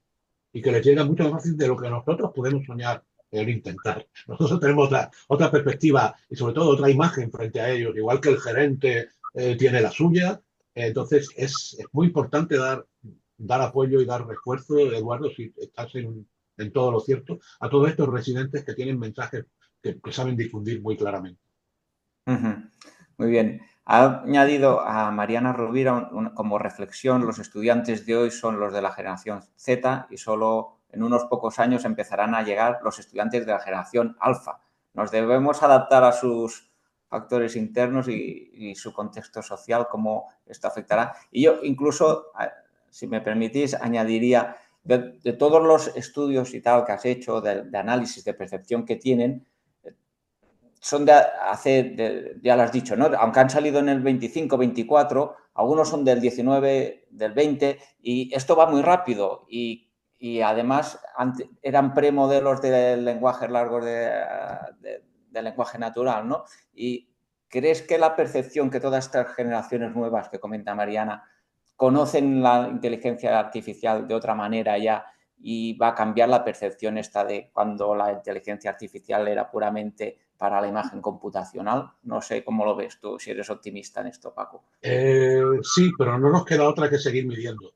y que les llega mucho más fácil de lo que nosotros podemos soñar en intentar. Nosotros tenemos otra perspectiva y sobre todo otra imagen frente a ellos, igual que el gerente tiene la suya. Entonces es muy importante dar apoyo y dar refuerzo, Eduardo, si estás en todo lo cierto, a todos estos residentes que tienen mensajes que saben difundir muy claramente. Muy bien. Ha añadido a Mariana Rovira como reflexión, los estudiantes de hoy son los de la generación Z y solo en unos pocos años empezarán a llegar los estudiantes de la generación alfa. Nos debemos adaptar a sus factores internos y su contexto social, cómo esto afectará. Y yo incluso, si me permitís, añadiría de todos los estudios y tal que has hecho, de análisis de percepción que tienen, son ya lo has dicho, ¿no? Aunque han salido en el 25, 24, algunos son del 19, del 20, y esto va muy rápido. Y además eran premodelos de lenguajes largos de lenguaje natural, ¿no? Y ¿crees que la percepción que todas estas generaciones nuevas que comenta Mariana conocen la inteligencia artificial de otra manera ya y va a cambiar la percepción esta de cuando la inteligencia artificial era puramente para la imagen computacional? No sé cómo lo ves tú, si eres optimista en esto, Paco. Sí, pero no nos queda otra que seguir midiendo.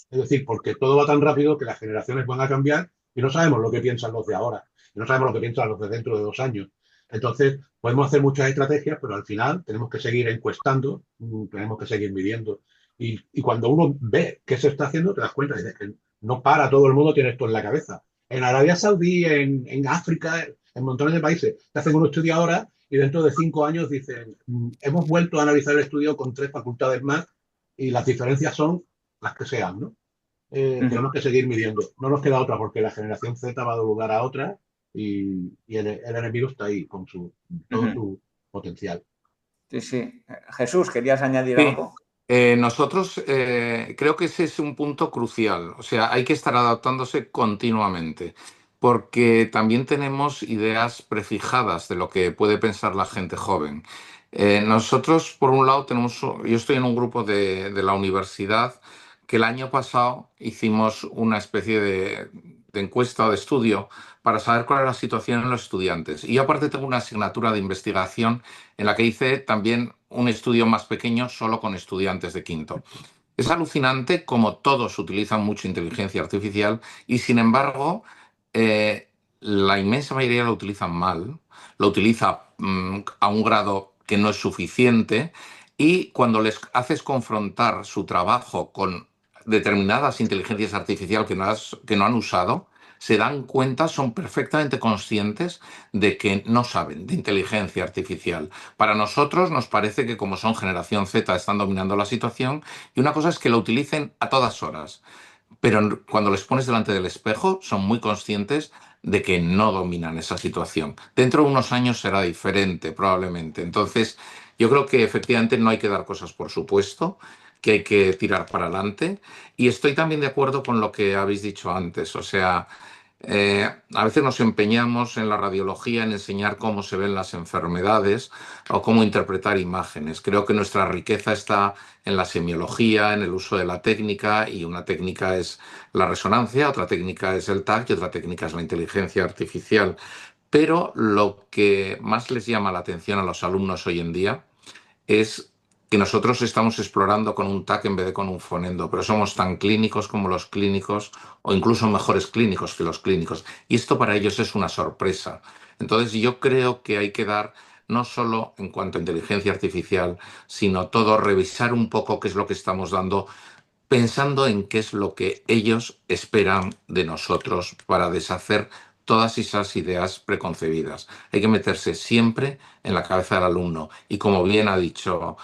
Es decir, porque todo va tan rápido que las generaciones van a cambiar y no sabemos lo que piensan los de ahora, y no sabemos lo que piensan los de dentro de 2 años. Entonces, podemos hacer muchas estrategias, pero al final tenemos que seguir encuestando, tenemos que seguir midiendo. Y cuando uno ve qué se está haciendo, te das cuenta de que no para todo el mundo tiene esto en la cabeza. En Arabia Saudí, en África, en montones de países, te hacen un estudio ahora y dentro de 5 años dicen, hemos vuelto a analizar el estudio con 3 facultades más y las diferencias son las que sean, ¿no? Tenemos que seguir midiendo. No nos queda otra porque la generación Z va a dar lugar a otra y el enemigo está ahí con todo su potencial. Sí, sí. Jesús, ¿querías añadir Sí, algo? nosotros creo que ese es un punto crucial. O sea, hay que estar adaptándose continuamente, porque también tenemos ideas prefijadas de lo que puede pensar la gente joven. Nosotros, por un lado, yo estoy en un grupo de la universidad que el año pasado hicimos una especie de encuesta o de estudio para saber cuál era la situación en los estudiantes. Y yo aparte tengo una asignatura de investigación en la que hice también un estudio más pequeño solo con estudiantes de quinto. Es alucinante cómo todos utilizan mucho inteligencia artificial y sin embargo la inmensa mayoría lo utilizan mal, lo utiliza a un grado que no es suficiente y cuando les haces confrontar su trabajo con determinadas inteligencias artificiales que no han usado, se dan cuenta, son perfectamente conscientes de que no saben de inteligencia artificial. Para nosotros nos parece que como son generación Z están dominando la situación y una cosa es que lo utilicen a todas horas, pero cuando les pones delante del espejo son muy conscientes de que no dominan esa situación. Dentro de unos años será diferente, probablemente. Entonces, yo creo que efectivamente no hay que dar cosas por supuesto, que hay que tirar para adelante. Y estoy también de acuerdo con lo que habéis dicho antes. O sea, a veces nos empeñamos en la radiología en enseñar cómo se ven las enfermedades o cómo interpretar imágenes. Creo que nuestra riqueza está en la semiología, en el uso de la técnica, y una técnica es la resonancia, otra técnica es el TAC y otra técnica es la inteligencia artificial. Pero lo que más les llama la atención a los alumnos hoy en día es que nosotros estamos explorando con un TAC en vez de con un fonendo, pero somos tan clínicos como los clínicos o incluso mejores clínicos que los clínicos. Y esto para ellos es una sorpresa. Entonces yo creo que hay que dar, no solo en cuanto a inteligencia artificial, sino todo, revisar un poco qué es lo que estamos dando, pensando en qué es lo que ellos esperan de nosotros para deshacer todas esas ideas preconcebidas. Hay que meterse siempre en la cabeza del alumno. Y como bien ha dicho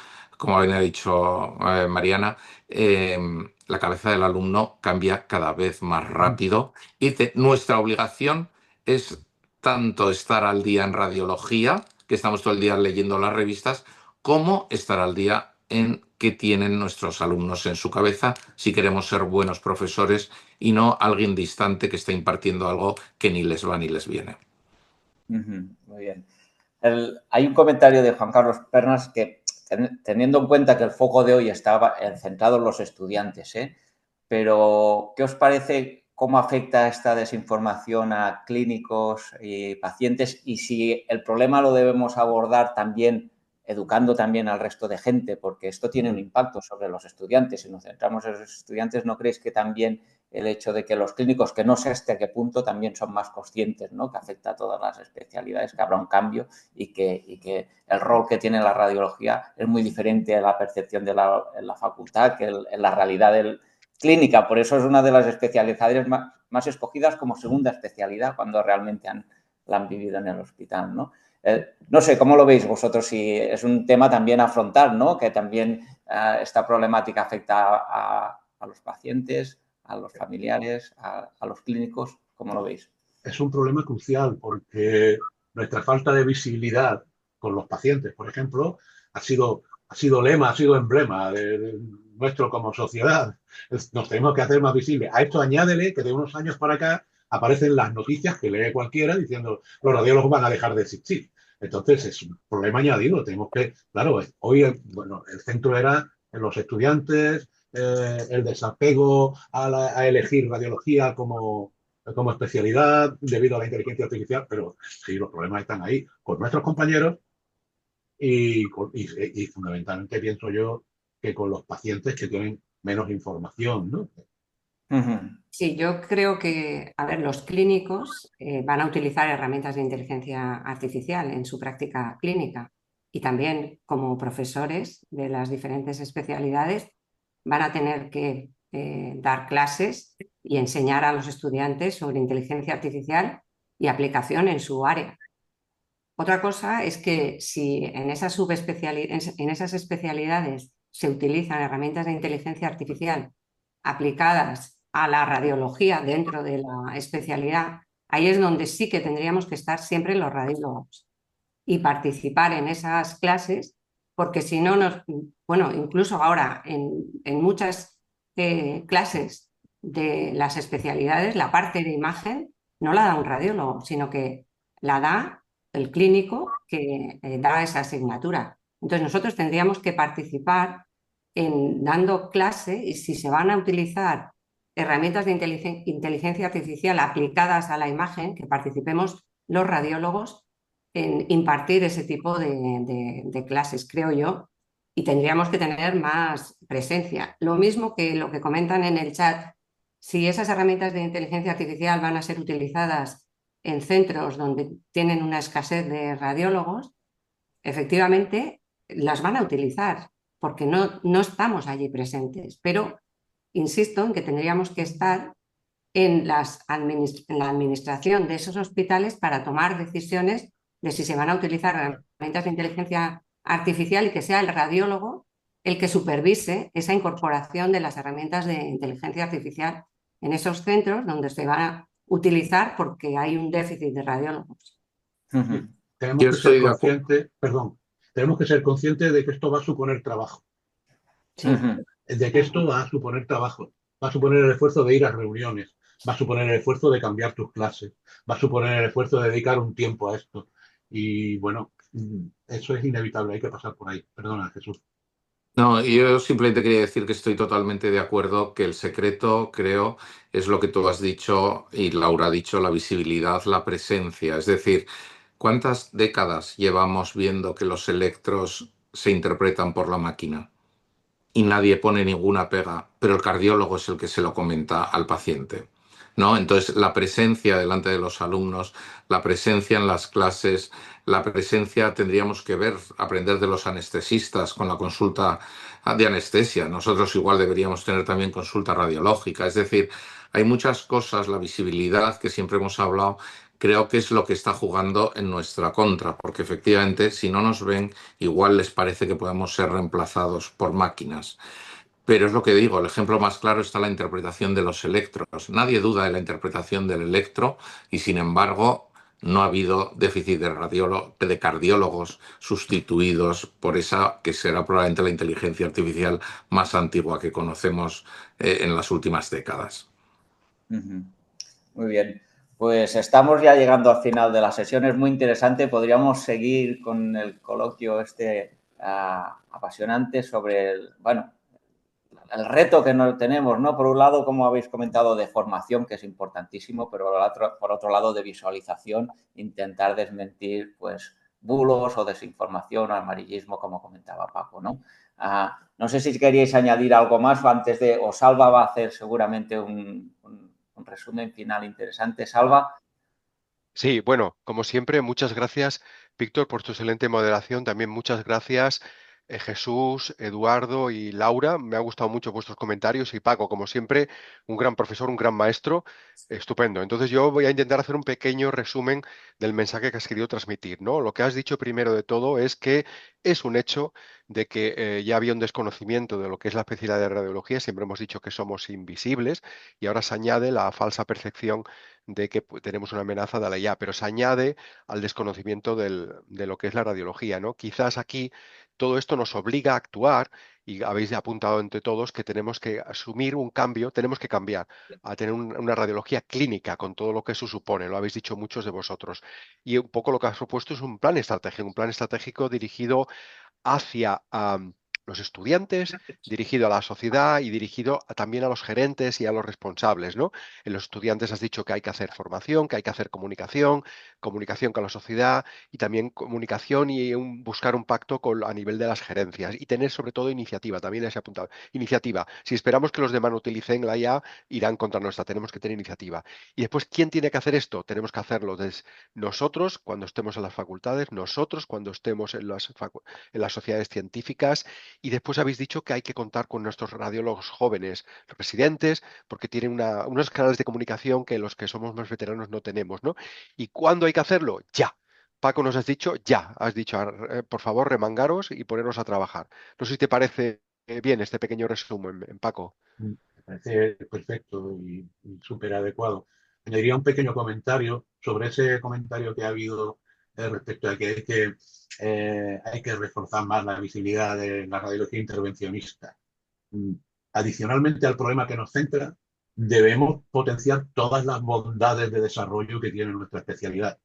Mariana, la cabeza del alumno cambia cada vez más rápido y nuestra obligación es tanto estar al día en radiología, que estamos todo el día leyendo las revistas, como estar al día en qué tienen nuestros alumnos en su cabeza si queremos ser buenos profesores y no alguien distante que está impartiendo algo que ni les va ni les viene. Muy bien. Hay un comentario de Juan Carlos Pernas que, teniendo en cuenta que el foco de hoy estaba centrado en los estudiantes, pero ¿qué os parece cómo afecta esta desinformación a clínicos y pacientes y si el problema lo debemos abordar también educando también al resto de gente? Porque esto tiene un impacto sobre los estudiantes. Si nos centramos en los estudiantes, ¿no creéis que también el hecho de que los clínicos, que no sé hasta qué punto, también son más conscientes, ¿no?, que afecta a todas las especialidades, que habrá un cambio y que el rol que tiene la radiología es muy diferente a la percepción de la facultad que en la realidad clínica? Por eso es una de las especialidades más escogidas como segunda especialidad cuando realmente la han vivido en el hospital, ¿no? No sé, ¿cómo lo veis vosotros? Si es un tema también a afrontar, ¿no?, que también esta problemática afecta a los pacientes, a los familiares, a los clínicos. ¿Cómo lo veis? Es un problema crucial porque nuestra falta de visibilidad con los pacientes, por ejemplo, ha sido lema, ha sido emblema de nuestro como sociedad. Nos tenemos que hacer más visibles. A esto añádele que de unos años para acá aparecen las noticias que lee cualquiera diciendo los radiólogos van a dejar de existir. Entonces es un problema añadido. Tenemos que, claro, hoy, bueno, el centro era en los estudiantes, el desapego a elegir radiología como especialidad debido a la inteligencia artificial, pero sí, los problemas están ahí con nuestros compañeros y fundamentalmente pienso yo que con los pacientes que tienen menos información, ¿no? Ujú. Sí, yo creo que, a ver, los clínicos van a utilizar herramientas de inteligencia artificial en su práctica clínica y también como profesores de las diferentes especialidades van a tener que dar clases y enseñar a los estudiantes sobre inteligencia artificial y aplicación en su área. Otra cosa es que si en en esas especialidades se utilizan herramientas de inteligencia artificial aplicadas a la radiología dentro de la especialidad, ahí es donde sí que tendríamos que estar siempre los radiólogos y participar en esas clases, porque si no bueno, incluso ahora en muchas clases de las especialidades, la parte de imagen no la da un radiólogo, sino que la da el clínico que da esa asignatura. Entonces nosotros tendríamos que participar en dando clase y si se van a utilizar herramientas de inteligencia artificial aplicadas a la imagen, que participemos los radiólogos en impartir ese tipo de clases, creo yo, y tendríamos que tener más presencia. Lo mismo que lo que comentan en el chat, si esas herramientas de inteligencia artificial van a ser utilizadas en centros donde tienen una escasez de radiólogos, efectivamente las van a utilizar porque no estamos allí presentes, pero insisto en que tendríamos que estar en la administración de esos hospitales para tomar decisiones de si se van a utilizar herramientas de inteligencia artificial y que sea el radiólogo el que supervise esa incorporación de las herramientas de inteligencia artificial en esos centros donde se van a utilizar porque hay un déficit de radiólogos. Ujú. Tenemos Yo que ser estoy de acuerdo. conscientes, perdón, tenemos que ser conscientes de que esto va a suponer trabajo, Sí. Ujú. de que esto va a suponer trabajo, va a suponer el esfuerzo de ir a reuniones, va a suponer el esfuerzo de cambiar tus clases, va a suponer el esfuerzo de dedicar un tiempo a esto. Y bueno, eso es inevitable, hay que pasar por ahí. Perdona, Jesús. No, yo simplemente quería decir que estoy totalmente de acuerdo que el secreto, creo, es lo que tú has dicho y Laura ha dicho, la visibilidad, la presencia. Es decir, ¿cuántas décadas llevamos viendo que los electros se interpretan por la máquina? Y nadie pone ninguna pega, pero el cardiólogo es el que se lo comenta al paciente, ¿no? Entonces, la presencia delante de los alumnos, la presencia en las clases, la presencia tendríamos que ver, aprender de los anestesistas con la consulta de anestesia. Nosotros igual deberíamos tener también consulta radiológica. Es decir, hay muchas cosas, la visibilidad que siempre hemos hablado, creo que es lo que está jugando en nuestra contra, porque efectivamente, si no nos ven, igual les parece que podemos ser reemplazados por máquinas. Pero es lo que digo, el ejemplo más claro está la interpretación de los electros. Nadie duda de la interpretación del electro y sin embargo no ha habido déficit de cardiólogos sustituidos por esa que será probablemente la inteligencia artificial más antigua que conocemos en las últimas décadas. Ujú. Muy bien. Pues estamos ya llegando al final de la sesión. Es muy interesante. Podríamos seguir con el coloquio apasionante sobre el reto que nos tenemos, ¿no? Por un lado, como habéis comentado, de formación, que es importantísimo, pero por otro lado, de visualización, intentar desmentir, pues, bulos o desinformación o amarillismo, como comentaba Paco, ¿no? No sé si queríais añadir algo más o Salva va a hacer seguramente un resumen final interesante. Salva. Sí, bueno, como siempre, muchas gracias, Víctor, por tu excelente moderación. También muchas gracias, Jesús, Eduardo y Laura. Me han gustado mucho vuestros comentarios y Paco, como siempre, un gran profesor, un gran maestro. Estupendo. Entonces yo voy a intentar hacer un pequeño resumen del mensaje que has querido transmitir, ¿no? Lo que has dicho primero de todo es que es un hecho de que ya había un desconocimiento de lo que es la especialidad de radiología. Siempre hemos dicho que somos invisibles y ahora se añade la falsa percepción de que tenemos una amenaza de la IA, pero se añade al desconocimiento de lo que es la radiología, ¿no? Quizás aquí todo esto nos obliga a actuar y habéis apuntado entre todos que tenemos que asumir un cambio, tenemos que cambiar a tener una radiología clínica con todo lo que eso supone, lo habéis dicho muchos de vosotros. Y un poco lo que has propuesto es un plan estratégico dirigido hacia los estudiantes, dirigido a la sociedad y dirigido también a los gerentes y a los responsables, ¿no? En los estudiantes has dicho que hay que hacer formación, que hay que hacer comunicación, comunicación con la sociedad y también comunicación y buscar un pacto a nivel de las gerencias y tener sobre todo iniciativa, también has apuntado, iniciativa. Si esperamos que los demás utilicen la IA, irán contra nuestra, tenemos que tener iniciativa. Y después, ¿quién tiene que hacer esto? Tenemos que hacerlo desde nosotros cuando estemos en las facultades, nosotros cuando estemos en las sociedades científicas y después habéis dicho que hay que contar con nuestros radiólogos jóvenes residentes porque tienen unos canales de comunicación que los que somos más veteranos no tenemos, ¿no? ¿Y cuándo hay que hacerlo? Ya. Paco, nos has dicho ya. Has dicho, por favor, remangaros y poneros a trabajar. No sé si te parece bien este pequeño resumen, Paco. Me parece perfecto y súper adecuado. Añadiría un pequeño comentario sobre ese comentario que ha habido respecto a que hay que reforzar más la visibilidad de la radiología intervencionista. Mm, Adicionalmente al problema que nos centra, debemos potenciar todas las bondades de desarrollo que tiene nuestra especialidad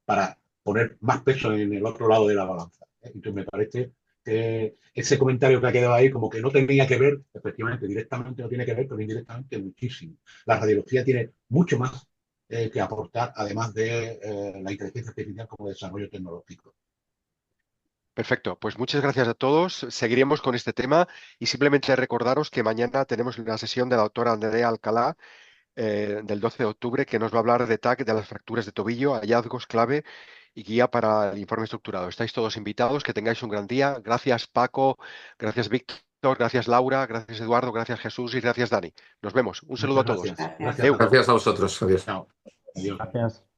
para poner más peso en el otro lado de la balanza. Entonces me parece que ese comentario que ha quedado ahí como que no tenía que ver, efectivamente, directamente no tiene que ver, pero indirectamente muchísimo. La radiología tiene mucho más que aportar, además de la inteligencia artificial como desarrollo tecnológico. Perfecto, pues muchas gracias a todos. Seguiremos con este tema y simplemente recordaros que mañana tenemos una sesión de la doctora Andrea Alcalá del 12 de octubre que nos va a hablar de TAC, de las fracturas de tobillo, hallazgos clave y guía para el informe estructurado. Estáis todos invitados, que tengáis un gran día. Gracias Paco, gracias Víctor, gracias Laura, gracias Eduardo, gracias Jesús y gracias Dani. Nos vemos. Un saludo a Muchas todos. gracias. Gracias. Gracias a todos. Gracias a vosotros. Adiós. Chao. Adiós. Gracias.